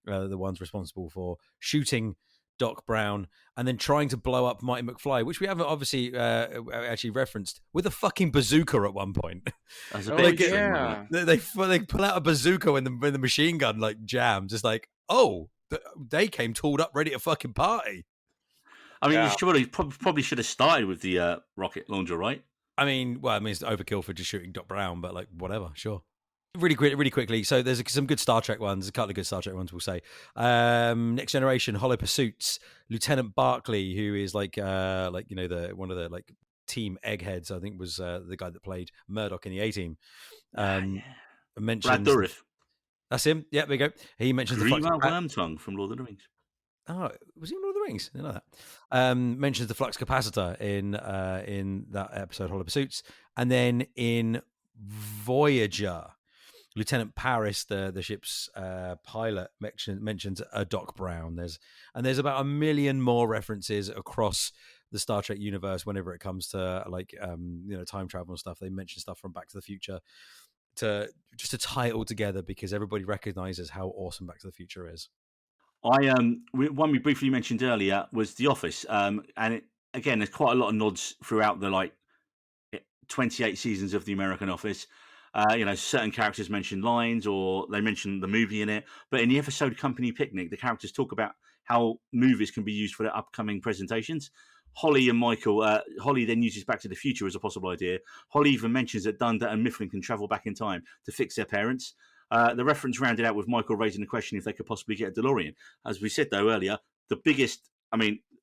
the ones responsible for shooting Doc Brown and then trying to blow up Marty McFly, which we haven't obviously actually referenced, with a fucking bazooka at one point. That's a big thing. They pull out a bazooka when the machine gun like jams. Just like, oh, they came tooled up, ready to fucking party. I mean, you probably should have started with the rocket launcher, right? I mean, it's overkill for just shooting Doc Brown, but like, whatever, sure. Really quickly. So there's some good Star Trek ones, a couple of good Star Trek ones, we'll say. Next Generation, Hollow Pursuits, Lieutenant Barclay, who is one of the like team eggheads. I think was the guy that played Murdoch in the A-Team. Mentions Brad Dourif. That's him. Yeah, there you go. He mentions Grima Wormtongue from Lord of the Rings. Oh, was he in Lord of the Rings? I didn't know that. Mentions the flux capacitor in that episode, Hollow Pursuits, and then in Voyager, Lieutenant Paris, the ship's pilot, mentions a Doc Brown. There's about 1 million more references across the Star Trek universe whenever it comes to time travel and stuff. They mention stuff from Back to the Future to tie it all together because everybody recognizes how awesome Back to the Future is. One we briefly mentioned earlier was The Office, and again, there's quite a lot of nods throughout the 28 seasons of The American Office. Certain characters mention lines or they mention the movie in it. But in the episode Company Picnic, the characters talk about how movies can be used for their upcoming presentations. Holly and Michael, Holly then uses Back to the Future as a possible idea. Holly even mentions that Dunda and Mifflin can travel back in time to fix their parents. The reference rounded out with Michael raising the question if they could possibly get a DeLorean. As we said, though, earlier, the biggest,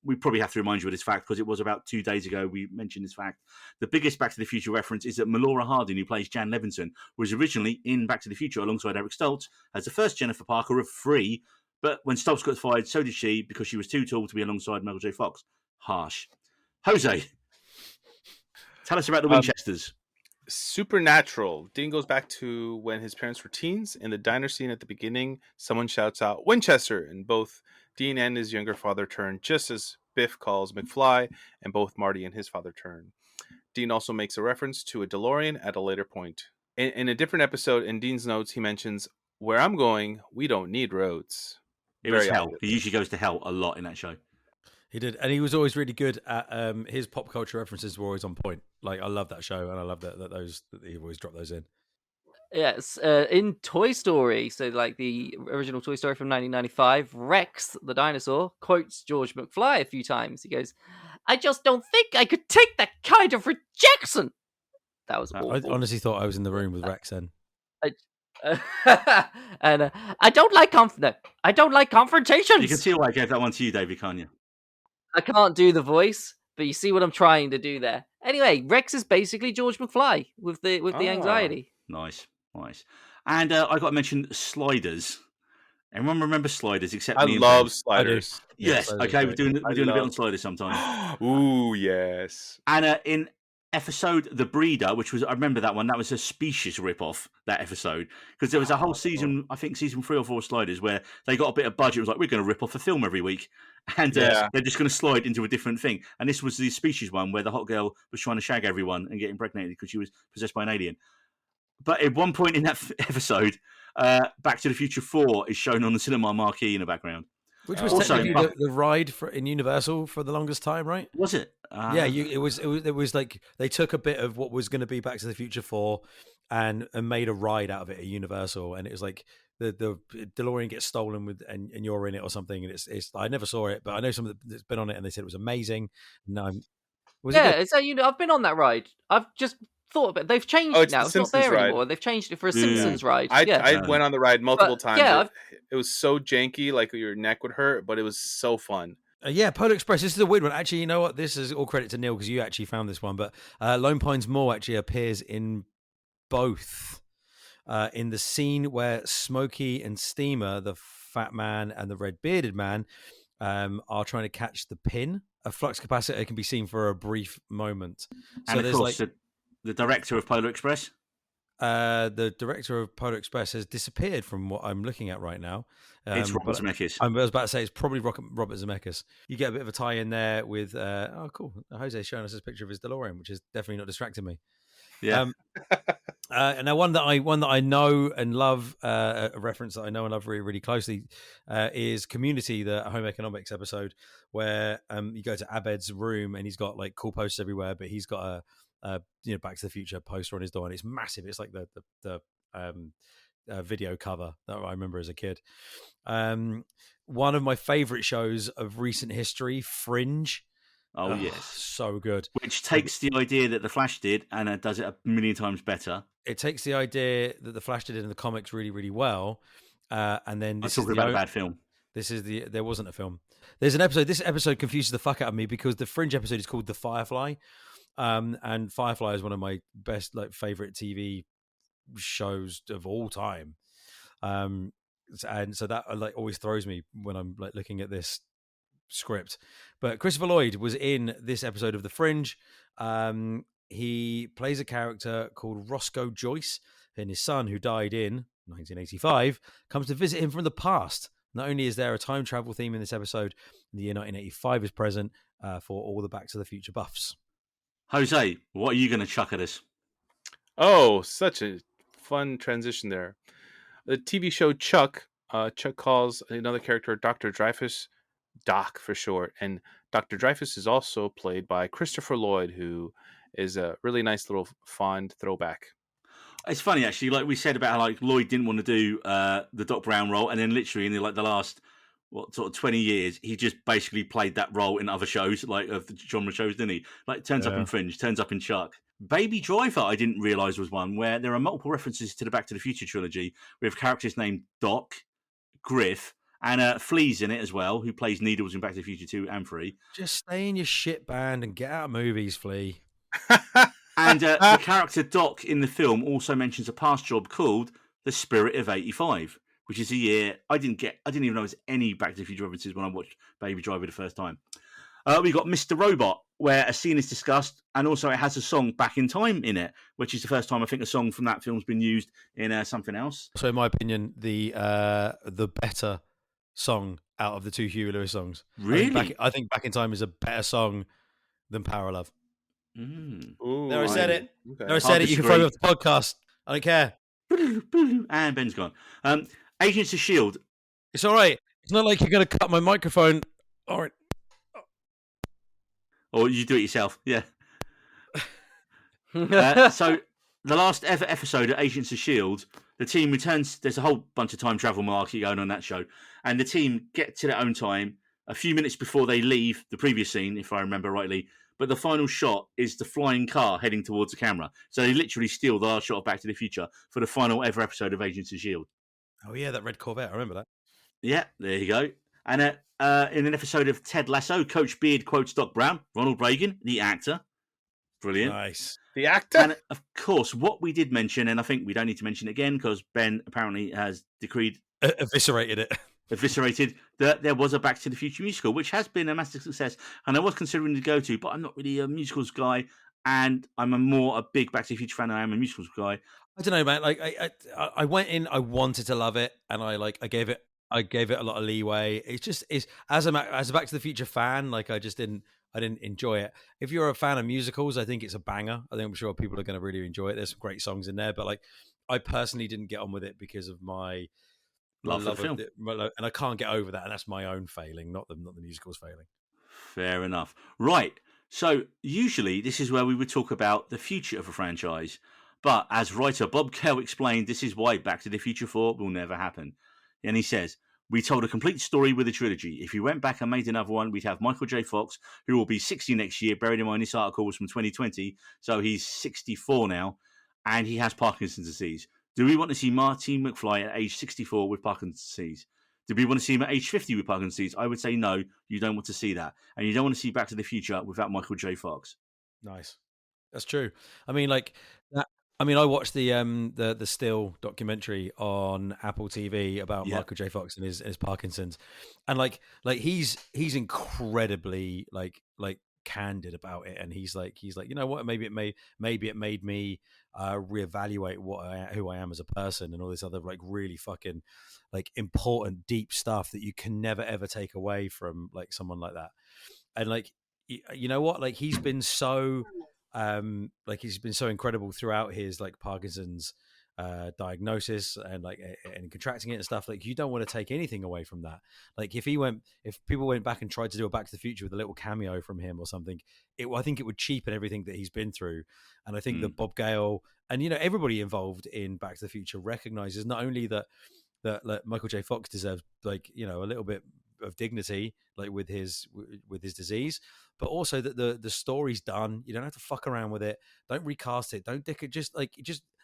we probably have to remind you of this fact because it was about 2 days ago we mentioned this fact. The biggest Back to the Future reference is that Melora Hardin, who plays Jan Levinson, was originally in Back to the Future alongside Eric Stoltz as the first Jennifer Parker of 3. But when Stoltz got fired, so did she because she was too tall to be alongside Michael J. Fox. Harsh. Jose, tell us about the Winchesters. Supernatural. Dean goes back to when his parents were teens. In the diner scene at the beginning, someone shouts out Winchester, and both Dean and his younger father turn just as Biff calls McFly, and both Marty and his father turn. Dean also makes a reference to a DeLorean at a later point. In a different episode, in Dean's notes, he mentions, "Where I'm going, we don't need roads." It was hell. He usually goes to hell a lot in that show. He did, and he was always really good at his pop culture references were always on point. Like, I love that show, and I love that he always dropped those in. Yes, in Toy Story, so like the original Toy Story from 1995, Rex, the dinosaur, quotes George McFly a few times. He goes, "I just don't think I could take that kind of rejection." That was awful. I honestly thought I was in the room with Rex then. And I don't like confrontations. You can see why I gave that one to you, David, can't you? I can't do the voice, but you see what I'm trying to do there. Anyway, Rex is basically George McFly with the anxiety. Nice. And I got to mention Sliders. Everyone remember Sliders except me. I love Sliders. Yes. Okay, we're doing a bit on Sliders sometime. Ooh, yes. And in episode The Breeder, which was, I remember that one, that was a specious rip-off, that episode, because there was a whole season, I think season 3 or 4 sliders, where they got a bit of budget. It was like, we're going to rip off a film every week, and they're just going to slide into a different thing. And this was the species one, where the hot girl was trying to shag everyone and get impregnated because she was possessed by an alien. But at one point in that episode, Back to the Future 4 is shown on the cinema marquee in the background. Which was Also, technically the ride in Universal for the longest time, right? Was it? Yeah, it was like they took a bit of what was going to be Back to the Future 4 and made a ride out of it at Universal, and it was like the DeLorean gets stolen and you're in it or something, and it's I never saw it, but I know someone that's been on it and they said it was amazing. No, so I've been on that ride. I've just thought about it. They've changed it now. It's not there anymore. They've changed it for a Simpsons ride. I went on the ride multiple times. Yeah, it was so janky, like your neck would hurt, but it was so fun. Yeah, Polar Express. This is a weird one. Actually, you know what? This is all credit to Neil because you actually found this one. But Lone Pines Mall actually appears in both. In the scene where Smokey and Steamer, the fat man and the red bearded man, are trying to catch the pin. A flux capacitor can be seen for a brief moment. And so of course, the director of Polar Express. The director of Polar Express has disappeared from what I'm looking at right now. It's Robert Zemeckis. I was about to say it's probably Robert Zemeckis. You get a bit of a tie in there with oh cool, Jose's showing us this picture of his DeLorean, which is definitely not distracting me. Yeah. And now one that I know and love, a reference that I know and love really, really closely, is Community, the home economics episode, where you go to Abed's room and he's got like cool posters everywhere, but he's got a Back to the Future poster on his door, and it's massive. It's like the video cover that I remember as a kid. One of my favorite shows of recent history, Fringe. Oh, yes. So good. Which takes the idea that The Flash did and does it a million times better. It takes the idea that The Flash did in the comics really, really well. And then I'm talking about a bad film. There wasn't a film. There's an episode. This episode confuses the fuck out of me because the Fringe episode is called The Firefly. And Firefly is one of my best, favorite TV shows of all time. And so that always throws me when I'm looking at this script. But Christopher Lloyd was in this episode of The Fringe. He plays a character called Roscoe Joyce, and his son, who died in 1985, comes to visit him from the past. Not only is there a time travel theme in this episode, the year 1985 is present for all the Back to the Future buffs. Jose, what are you going to chuck at us? Oh, such a fun transition there. The TV show Chuck calls another character Dr. Dreyfus Doc for short, and Dr. Dreyfus is also played by Christopher Lloyd, who is a really nice little fond throwback. It's funny actually, like we said about how Lloyd didn't want to do the Doc Brown role, and then literally in the last 20 years, he just basically played that role in other shows, of the genre shows, didn't he? Turns up in Fringe, turns up in Chuck. Baby Driver, I didn't realise was one where there are multiple references to the Back to the Future trilogy with characters named Doc, Griff, and Flea's in it as well, who plays Needles in Back to the Future 2 and 3. Just stay in your shit band and get out of movies, Flea. And the character Doc in the film also mentions a past job called The Spirit of 85, which is a year I didn't even know there was any Back to the Future references when I watched Baby Driver the first time. We got Mr. Robot, where a scene is discussed, and also it has a song Back in Time in it, which is the first time I think a song from that film's been used in something else. So in my opinion, the better song out of the two Huey Lewis songs. Really? I think Back in Time is a better song than Power of Love. Ooh, There, I said it. Okay. There, I said it. You can throw me off the podcast. I don't care. And Ben's gone. Agents of S.H.I.E.L.D. It's all right. It's not like you're going to cut my microphone. All right. Or you do it yourself, yeah. So the last ever episode of Agents of S.H.I.E.L.D., the team returns. There's a whole bunch of time travel malarkey going on that show. And the team get to their own time a few minutes before they leave the previous scene, if I remember rightly. But the final shot is the flying car heading towards the camera. So they literally steal the last shot of Back to the Future for the final ever episode of Agents of S.H.I.E.L.D. Oh, yeah, that red Corvette. I remember that. Yeah, there you go. And in an episode of Ted Lasso, Coach Beard quotes Doc Brown, Ronald Reagan, the actor. Brilliant. Nice. The actor? And, of course, what we did mention, and I think we don't need to mention it again because Ben apparently has Eviscerated that there was a Back to the Future musical, which has been a massive success. And I was considering to go to, but I'm not really a musicals guy. and I'm a big Back to the Future fan than I am a musicals guy. I don't know, man. Like I went in, I wanted to love it, and I gave it a lot of leeway. It's as a Back to the Future fan, like I didn't enjoy it. If you're a fan of musicals, I think it's a banger. I think I'm sure people are going to really enjoy it. There's some great songs in there, but like I personally didn't get on with it because of my Love for the film. and I can't get over that, and that's my own failing, not the musical's failing. Fair enough. Right. So usually this is where we would talk about the future of a franchise. But as writer Bob Gale explained, this is why Back to the Future 4 will never happen. And he says, we told a complete story with a trilogy. If we went back and made another one, we'd have Michael J. Fox, who will be 60 next year. Bearing in mind this article was from 2020, so he's 64 now, and he has Parkinson's disease. Do we want to see Marty McFly at age 64 with Parkinson's disease? Do we want to see him at age 50 with Parkinson's disease? I would say no, you don't want to see that. And you don't want to see Back to the Future without Michael J. Fox. Nice. That's true. I mean, like that. I mean, I watched the Still documentary on Apple TV about Michael J. Fox and his Parkinson's, and like he's incredibly like candid about it, and he's like, you know what, maybe it made me reevaluate who I am as a person, and all this other like really fucking like important deep stuff that you can never ever take away from like someone like that. And like you know what, like he's been so incredible throughout his like Parkinson's diagnosis and like and contracting it and stuff. Like you don't want to take anything away from that. Like if people went back and tried to do a Back to the Future with a little cameo from him or something, I think it would cheapen everything that he's been through. And I think that Bob Gale and everybody involved in Back to the Future recognizes not only that Michael J. Fox deserves like a little bit of dignity like with his disease, but also that the story's done. You don't have to fuck around with it. Don't recast it. Don't dick it. Just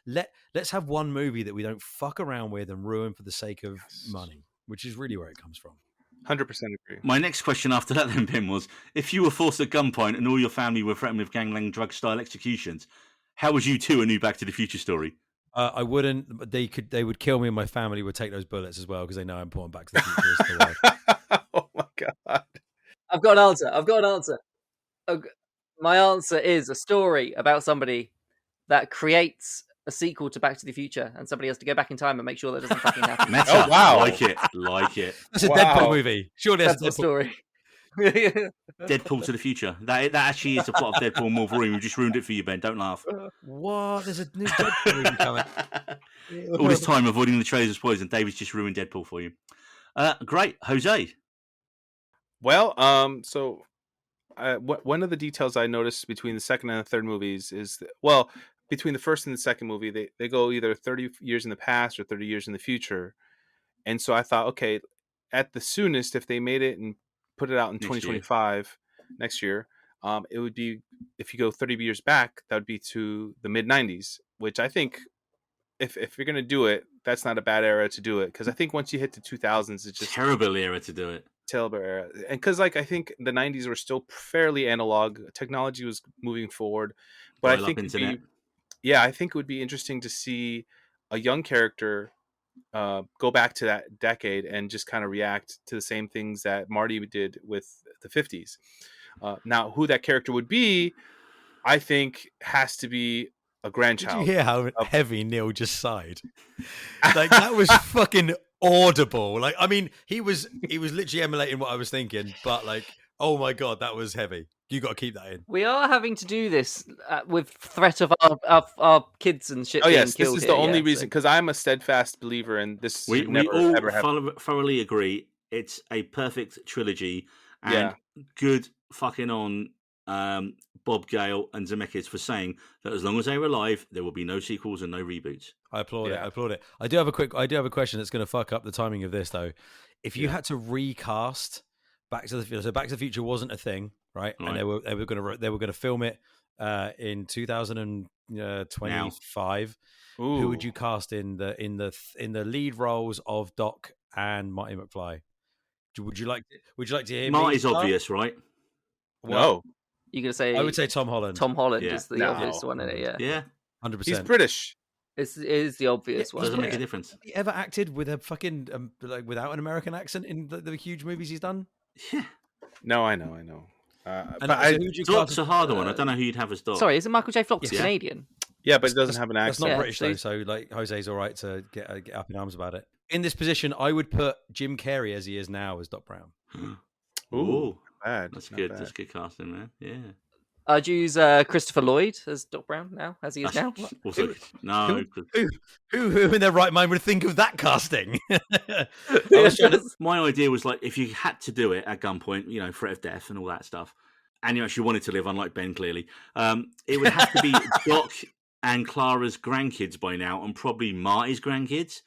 let's have one movie that we don't fuck around with and ruin for the sake of money, which is really where it comes from. 100% agree. My next question after that then, Pim, was if you were forced at gunpoint and all your family were threatened with gangland drug style executions, how would you do a new Back to the Future story? I wouldn't. They would kill me, and my family would take those bullets as well because they know I'm important Back to the Future is to the world. Oh my god! I've got an answer. My answer is a story about somebody that creates a sequel to Back to the Future, and somebody has to go back in time and make sure that doesn't fucking happen. Meta. Oh wow! Like it. That's a Deadpool movie. Surely that's the story. Deadpool to the Future. That actually is the plot of Deadpool and Wolverine. We just ruined it for you, Ben. Don't laugh. What? There's a new Deadpool movie coming. All this time avoiding the trailers spoilers, and David's just ruined Deadpool for you. Great, Jose. Well, so one of the details I noticed between the second and the third movies is that, between the first and the second movie, they go either 30 years in the past or 30 years in the future. And so I thought, okay, at the soonest, if they made it and put it out in 2025 next year, it would be, if you go 30 years back, that would be to the mid 90s, which I think if you're going to do it, that's not a bad era to do it. Because I think once you hit the 2000s, it's just terrible era to do it. Terrible era. And because I think the 90s were still fairly analog. Technology was moving forward. But I think I think it would be interesting to see a young character go back to that decade and just kind of react to the same things that Marty did with the 50s. Now, who that character would be, I think think to be a grandchild. Did you hear how heavy Neil just sighed? Like that was fucking audible. Like, I mean, he was literally emulating what I was thinking, but like, oh my god, that was heavy. You got to keep that in. We are having to do this with threat of our kids and shit. Oh yes, being this is killed the here, only reason, because I'm a steadfast believer in this. We never, all ever happen. thoroughly agree. It's a perfect trilogy, and good fucking on Bob Gale and Zemeckis for saying that as long as they were alive, there will be no sequels and no reboots. I applaud it. I do have a question that's going to fuck up the timing of this though. If you had to recast Back to the Future, so Back to the Future wasn't a thing, right? And they were going to film it in 2025. Who would you cast in the lead roles of Doc and Marty McFly? Would you like to hear Marty's obvious, right? No. You're gonna say? I would say Tom Holland. Tom Holland is the obvious one in it. Yeah, 100%. He's British. It is the obvious one. Doesn't make a difference. Have he ever acted with a fucking like without an American accent in the huge movies he's done? Yeah. No, I know. And But I, so who'd you Doc's cast- a harder one. I don't know who you'd have as Doc. Sorry, isn't Michael J. Fox Yeah. Canadian? yeah, but it doesn't have an That's not accent. Yeah, British so though, he's- so like Jose's all right to get up in arms about it. In this position, I would put Jim Carrey as he is now as Doc Brown. Ooh, Bad. that's Not good. bad. That's good casting, man. Yeah. I'd use Christopher Lloyd as Doc Brown now, as he is now. That's also good. No. Who in their right mind would think of that casting? I was trying to, My idea was like, if you had to do it at gunpoint, you know, threat of death and all that stuff, and you actually wanted to live, unlike Ben, clearly, it would have to be Doc and Clara's grandkids by now, and probably Marty's grandkids,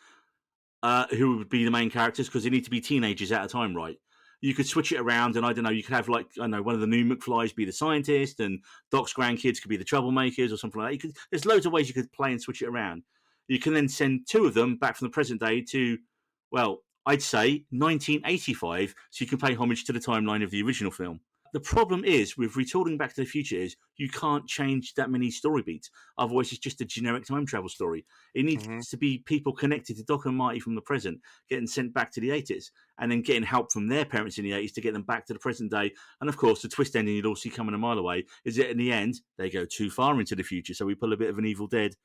who would be the main characters, because they need to be teenagers at a time, right? You could switch it around, and I don't know, you could have like, I don't know, one of the new McFlys be the scientist, and Doc's grandkids could be the troublemakers or something like that. There's loads of ways you could play and switch it around. You can then send two of them back from the present day to, well, I'd say 1985, so you can pay homage to the timeline of the original film. The problem is with retooling Back to the Future is you can't change that many story beats. Otherwise, it's just a generic time travel story. It needs to be people connected to Doc and Marty from the present, getting sent back to the 80s, and then getting help from their parents in the 80s to get them back to the present day. And of course, the twist ending you'd all see coming a mile away is that in the end, they go too far into the future. So we pull a bit of an Evil Dead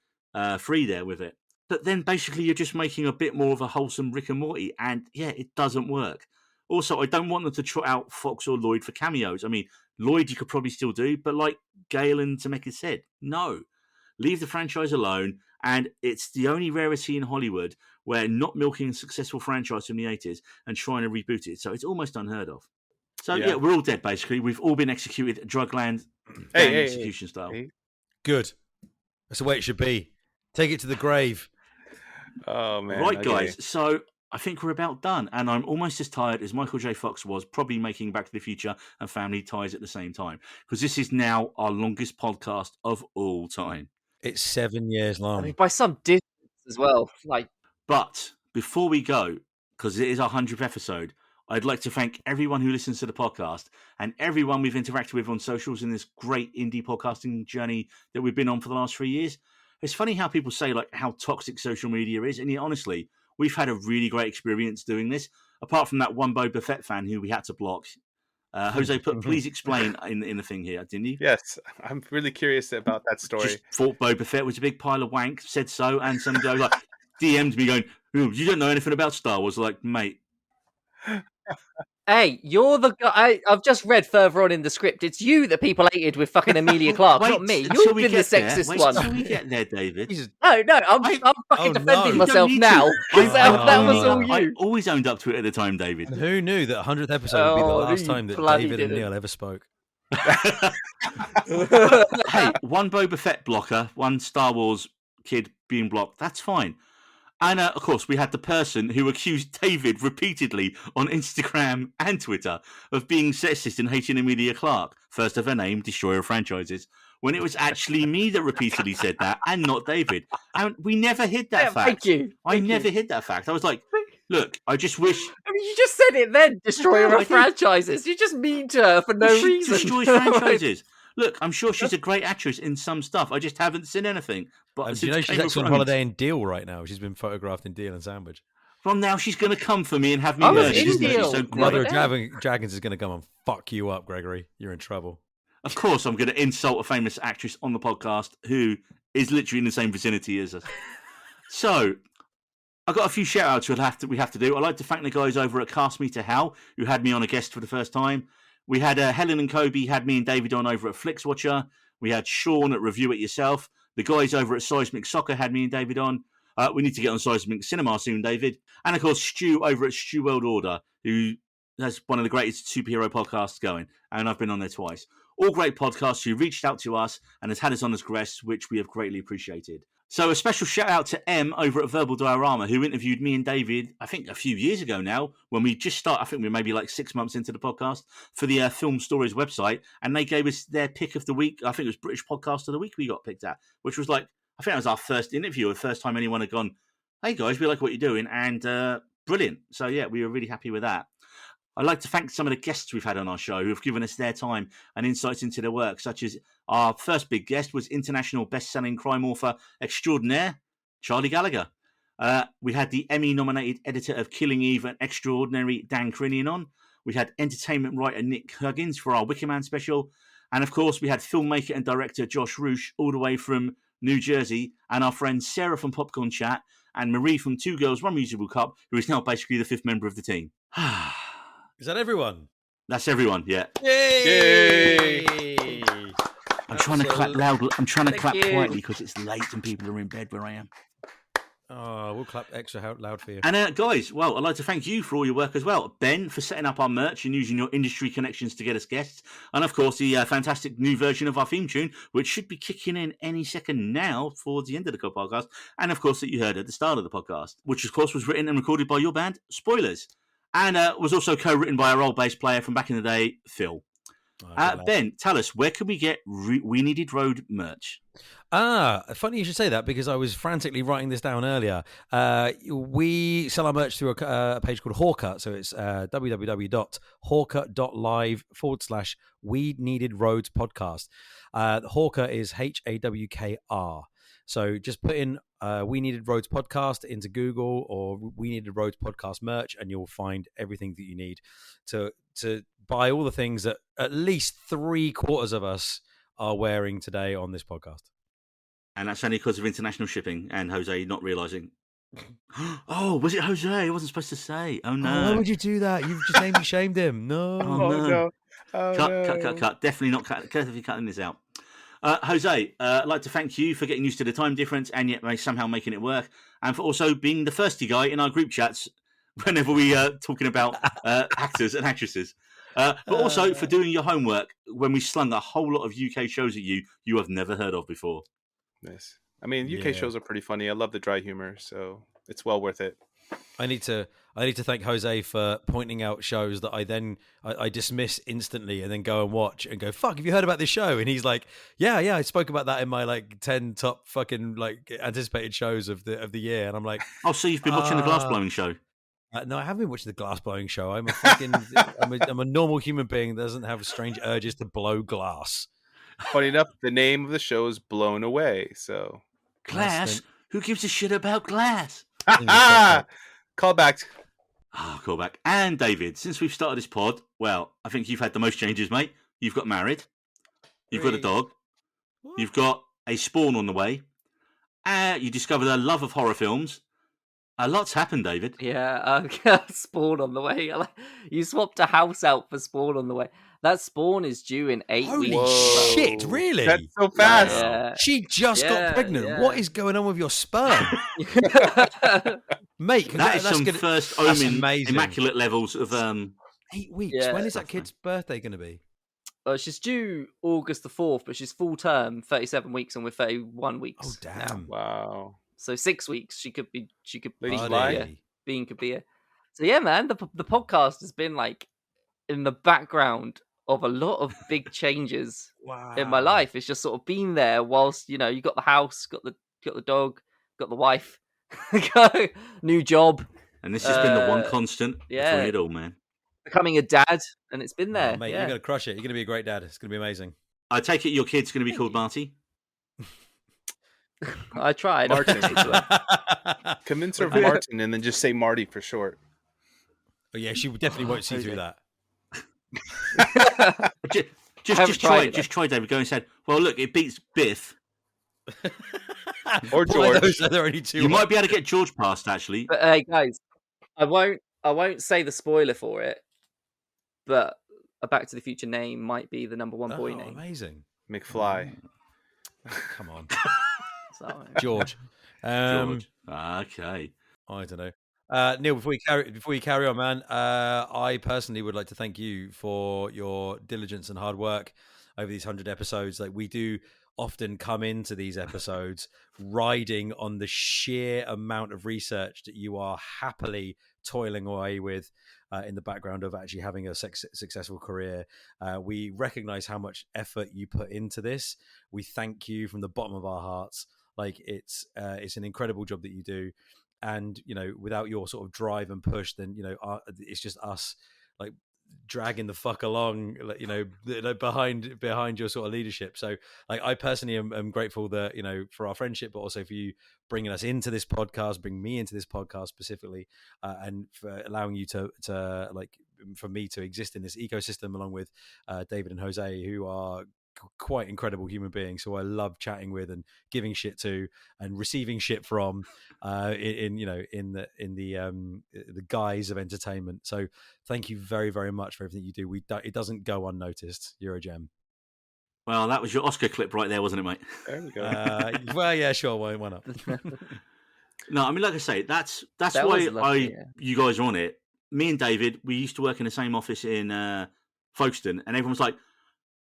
3 there with it. But then basically you're just making a bit more of a wholesome Rick and Morty. And yeah, it doesn't work. Also, I don't want them to trot out Fox or Lloyd for cameos. I mean, Lloyd you could probably still do, but like Gale and Zemeckis said, no. Leave the franchise alone, and it's the only rarity in Hollywood where not milking a successful franchise from the 80s and trying to reboot it. So it's almost unheard of. So yeah, we're all dead, basically. We've all been executed Drugland execution style. Hey. good. That's the way it should be. Take it to the grave. Oh man! Right, okay. guys. So I think we're about done, and I'm almost as tired as Michael J. Fox was, probably making Back to the Future and Family Ties at the same time, because this is now our longest podcast of all time. It's 7 years I long. mean, by some distance as well. Like, But before we go, because it is our 100th episode, I'd like to thank everyone who listens to the podcast and everyone we've interacted with on socials in this great indie podcasting journey that we've been on for the last 3 years. It's funny how people say like how toxic social media is, and yet, honestly, we've had a really great experience doing this. Apart from that one Boba Fett fan who we had to block. Jose, please explain in the thing here, didn't you? Yes, I'm really curious about that story. Just thought Boba Fett was a big pile of wank, said so, and some guy like DM'd me going, "You don't know anything about Star Wars." Like, mate. hey, you're the guy. I've just read further on in the script. It's you that people hated with fucking Emilia Clarke, not me. until You've we been the get there. sexist Wait one. until we get there, David. Jesus. No, I'm fucking Oh, defending no. You myself don't need now. to. 'Cause that was all I you. always owned up to it at the time, David. And who knew that 100th episode would be the Oh, last you time that bloody David and didn't. Neil ever spoke? Hey, one Boba Fett blocker, one Star Wars kid being blocked. That's fine. And of course, we had the person who accused David repeatedly on Instagram and Twitter of being sexist and hating Emilia Clarke, first of her name, destroyer of franchises, when it was actually me that repeatedly said that and not David. And we never hid that Yeah, fact. thank you. I never hid that fact. I was like, look, I just wish I mean, you just said it then. Destroyer No, I of did. franchises. You just mean to her for no she reason. destroys franchises. Look, I'm sure she's a great actress in some stuff. I just haven't seen anything. But Do you since know she's Game of actually on Thrones- holiday in Deal right now? She's been photographed in Deal and Sandwich. Well, now she's going to come for me and have me I was murdered. in isn't she? Deal. So Right. great. Mother there. of Dragons is going to come and fuck you up, Gregory. You're in trouble. Of course, I'm going to insult a famous actress on the podcast who is literally in the same vicinity as us. So, I've got a few shout-outs we have to do. I'd like to thank the guys over at Cast Me to Hell who had me on a guest for the first time. We had Helen and Kobe had me and David on over at Flixwatcher. We had Sean at Review It Yourself. The guys over at Seismic Soccer had me and David on. We need to get on Seismic Cinema soon, David. And of course, Stu over at Stu World Order, who has one of the greatest superhero podcasts going. And I've been on there twice. All great podcasts who reached out to us and has had us on as guests, which we have greatly appreciated. So a special shout out to M over at Verbal Diorama, who interviewed me and David, I think a few years ago now, when we just started, I think we were maybe like 6 months into the podcast, for the Film Stories website. And they gave us their pick of the week. I think it was British Podcast of the Week we got picked at, which was like, I think that was our first interview, the first time anyone had gone, hey guys, we like what you're doing. And brilliant. So yeah, we were really happy with that. I'd like to thank some of the guests we've had on our show who have given us their time and insights into their work, such as our first big guest was international best-selling crime author extraordinaire, Charlie Gallagher. We had the Emmy-nominated editor of Killing Eve and Extraordinary, Dan Crinion on. We had entertainment writer Nick Huggins for our Wicker Man special. And of course, we had filmmaker and director Josh Roosh all the way from New Jersey, and our friend Sarah from Popcorn Chat, and Marie from Two Girls, One Musical Cup, who is now basically the 5th member of the team. Is that everyone? That's everyone, yeah. Yay! I'm trying to clap loud. I'm trying to Thank clap you. quietly because it's late and people are in bed where I am. Oh, we'll clap extra loud for you. And guys, well, I'd like to thank you for all your work as well. Ben, for setting up our merch and using your industry connections to get us guests. And of course, the fantastic new version of our theme tune, which should be kicking in any second now towards the end of the podcast. And of course, that you heard at the start of the podcast, which of course was written and recorded by your band, Spoilers. And was also co-written by our old bass player from back in the day, Phil. Ben, tell us, where can we get We Needed Road merch? Funny you should say that because I was frantically writing this down earlier. We sell our merch through a page called Hawker. So it's www.hawker.live/We Needed Roads podcast. Hawker is HAWKR. So just put in We Needed Roads podcast into Google or We Needed Roads podcast merch, and you'll find everything that you need to buy all the things that at least 3/4 of us are wearing today on this podcast. And that's only because of international shipping and Jose not realising. Oh, was it Jose? I wasn't supposed to say. Oh, no. Why would you do that? You've just named shamed him. No. Oh, no. Cut. Definitely not definitely cutting this out. Jose, I'd like to thank you for getting used to the time difference and yet somehow making it work. And for also being the thirsty guy in our group chats whenever we are talking about actors and actresses. But also for doing your homework when we slung a whole lot of UK shows at you have never heard of before. Nice. I mean, UK shows are pretty funny. I love the dry humor, so it's well worth it. I need to thank Jose for pointing out shows that I dismiss instantly and then go and watch and go, fuck, have you heard about this show? And he's like, yeah, I spoke about that in my 10 top fucking anticipated shows of the year. And I'm like, oh, so you've been watching the glass blowing show? No, I haven't been watching the glass blowing show. I'm a fucking I'm a normal human being that doesn't have strange urges to blow glass. Funny enough, the name of the show is Blown Away. So glass? Who gives a shit about glass? Call back. Call back. And David, since we've started this pod, well, I think you've had the most changes, mate. You've got married. You've got a dog. What? You've got a spawn on the way. You discovered a love of horror films. A lot's happened, David. Yeah, Spawn on the way. You swapped a house out for Spawn on the way. That Spawn is due in 8 weeks. Holy shit, really? That's so fast. Yeah. She just got pregnant. Yeah. What is going on with your sperm? Mate, That is some good. first That's omen, amazing. immaculate levels of... 8 weeks. Yeah. When is that kid's birthday going to be? She's due August the 4th, but she's full term, 37 weeks, and we're 31 weeks. Oh, damn. Wow. So 6 weeks, she could Lady be Fly? here. Bean could be here. So yeah, man, the podcast has been in the background of a lot of big changes in my life. It's just sort of been there whilst you got the house, got the dog, got the wife, new job, And this has been the one constant yeah. between it all, man. becoming a dad, and it's been there. Oh, mate, yeah. you're going to crush it. You're going to be a great dad. It's going to be amazing. I take it your kid's going to be called Marty? I tried. Martin. Convince her of Martin and then just say Marty for short. Oh, yeah, she definitely won't see through that. Just try, David. Go and say, well, look, it beats Biff. Or George. Those are only two. You might be able to get George past, actually. But hey, guys, I won't say the spoiler for it, but a Back to the Future name might be the number one boy name. Amazing. McFly. Come on. So, George. George. Okay. I don't know. Neil, before you carry on, man, I personally would like to thank you for your diligence and hard work over these 100 episodes. We do often come into these episodes riding on the sheer amount of research that you are happily toiling away with in the background of actually having a successful career. We recognize how much effort you put into this. We thank you from the bottom of our hearts. It's an incredible job that you do. And, without your sort of drive and push, then, it's just us dragging the fuck along, behind your sort of leadership. So I personally am grateful that, for our friendship, but also for you bringing us into this podcast, bring me into this podcast specifically, and for allowing you to for me to exist in this ecosystem along with David and Jose, who are quite incredible human beings who I love chatting with and giving shit to and receiving shit from in the guise of entertainment. So thank you very, very much for everything you do. It doesn't go unnoticed. You're a gem. Well, that was your Oscar clip right there, wasn't it, mate? There we go. Well, yeah, sure. Why not? No, I mean, like I say, that's That why was lovely, yeah. you guys are on it. Me and David, we used to work in the same office in Folkestone, and everyone was like,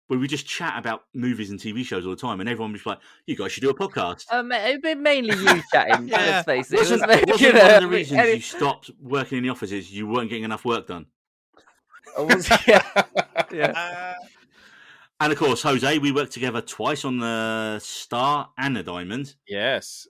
well, we just chat about movies and TV shows all the time, and everyone was like, you guys should do a podcast. Mainly you chatting, Yeah. let's face it. Wasn't one of the reasons you stopped working in the office is you weren't getting enough work done? Yeah. And of course, Jose, we worked together twice on the Star and the Diamond. Yes.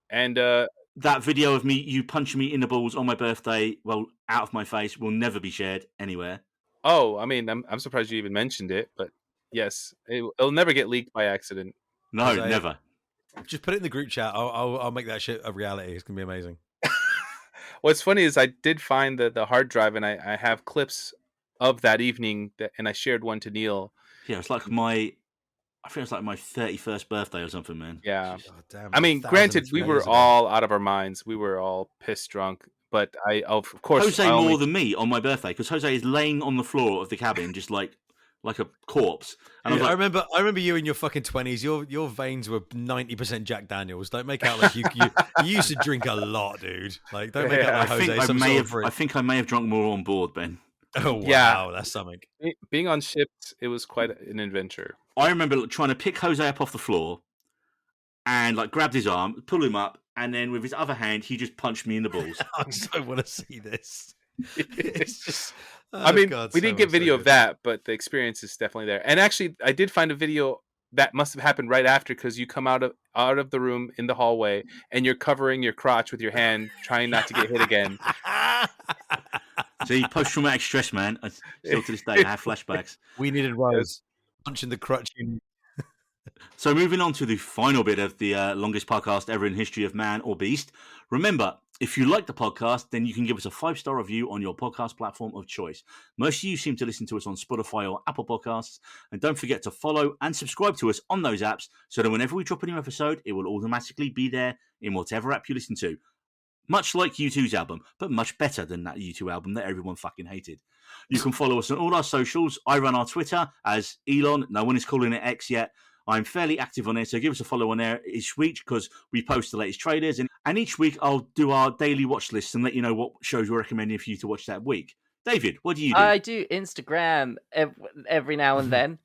And that video of you punching me in the balls on my birthday, well, out of my face, will never be shared anywhere. oh, I mean, I'm surprised you even mentioned it, but yes, it'll never get leaked by accident. No, Jose, never. Just put it in the group chat. I'll make that shit a reality. It's gonna be amazing. What's funny is I did find the hard drive, and I have clips of that evening, and I shared one to Neil. Yeah, it's like I think it was like my 31st birthday or something, man. Yeah. Oh, damn, I mean, 1,000 granted, we were years ago. all out of our minds. We were all pissed drunk, but of course, Jose more than me on my birthday, because Jose is laying on the floor of the cabin just like a corpse. And Dude, I I was like, remember you in your fucking 20s. Your veins were 90% Jack Daniels. Don't make out like you used to drink a lot, dude. Like, don't make out like Jose. I think I may have drunk more on board, Ben. Oh wow, Yeah. that's something. being on ships, it was quite an adventure. I remember trying to pick Jose up off the floor and like grabbed his arm, pull him up, and then with his other hand, he just punched me in the balls. I so want to see this. It's just. I mean, God, we so didn't get much, video so of good. that, but the experience is definitely there. And actually, I did find a video that must have happened right after, because you come out of the room in the hallway and you're covering your crotch with your hand, trying not to get hit again. See, post-traumatic stress, man. I still to this day I have flashbacks. We needed Rose punching the crutch. So moving on to the final bit of the longest podcast ever in history of man or beast. Remember, if you like the podcast, then you can give us a 5-star review on your podcast platform of choice. Most of you seem to listen to us on Spotify or Apple Podcasts. And don't forget to follow and subscribe to us on those apps so that whenever we drop a new episode, it will automatically be there in whatever app you listen to. Much like U2's album, but much better than that U2 album that everyone fucking hated. You can follow us on all our socials. I run our Twitter as Elon. No one is calling it X yet. I'm fairly active on it, so give us a follow on there each week because we post the latest trailers. And each week I'll do our daily watch lists and let you know what shows we're recommending for you to watch that week. David, what do you do? I do Instagram every now and then,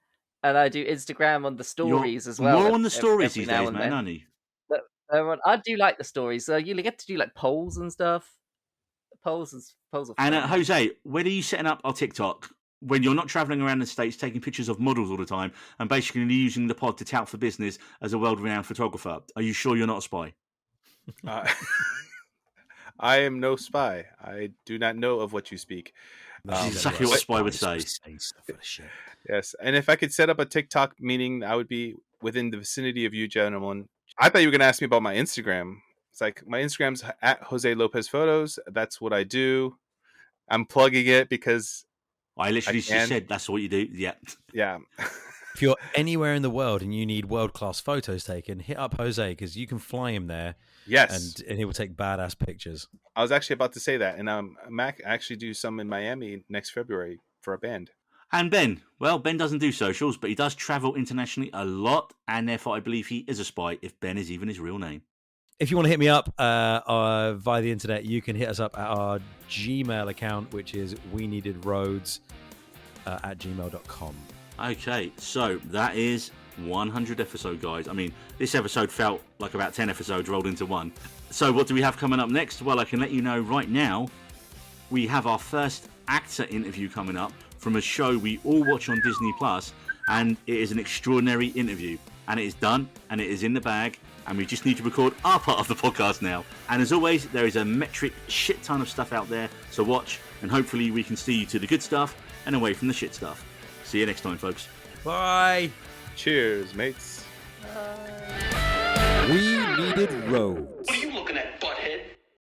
and I do Instagram on the stories as well. More on the stories every these now days, and man, then. aren't you? I do like the stories. So you get to do like polls and stuff. Polls are fun. And Jose, when are you setting up our TikTok? When you're not traveling around the States taking pictures of models all the time and basically using the pod to tout for business as a world-renowned photographer, are you sure you're not a spy? I am no spy. I do not know of what you speak. This is exactly what a spy would say. Yes, and if I could set up a TikTok meeting, I would be within the vicinity of you gentlemen. I thought you were going to ask me about my Instagram. It's like my Instagram's at Jose Lopez Photos. That's what I do. I'm plugging it because I literally just said that's what you do. Yeah. Yeah. If you're anywhere in the world and you need world-class photos taken, hit up Jose because you can fly him there. Yes. And he will take badass pictures. I was actually about to say that. And Mac actually do some in Miami next February for a band. And Ben, well, Ben doesn't do socials, but he does travel internationally a lot, and therefore I believe he is a spy, if Ben is even his real name. If you want to hit me up via the internet, you can hit us up at our Gmail account, which is weneededroads@gmail.com. Okay, so that is 100 episode, guys. I mean, this episode felt like about 10 episodes rolled into one. So what do we have coming up next? Well, I can let you know right now. We have our first actor interview coming up from a show we all watch on Disney Plus, and it is an extraordinary interview. And it is done, and it is in the bag, and we just need to record our part of the podcast now. And as always, there is a metric shit ton of stuff out there, so watch, and hopefully we can steer you to the good stuff and away from the shit stuff. See you next time, folks. Bye. Cheers, mates. We Needed Roads.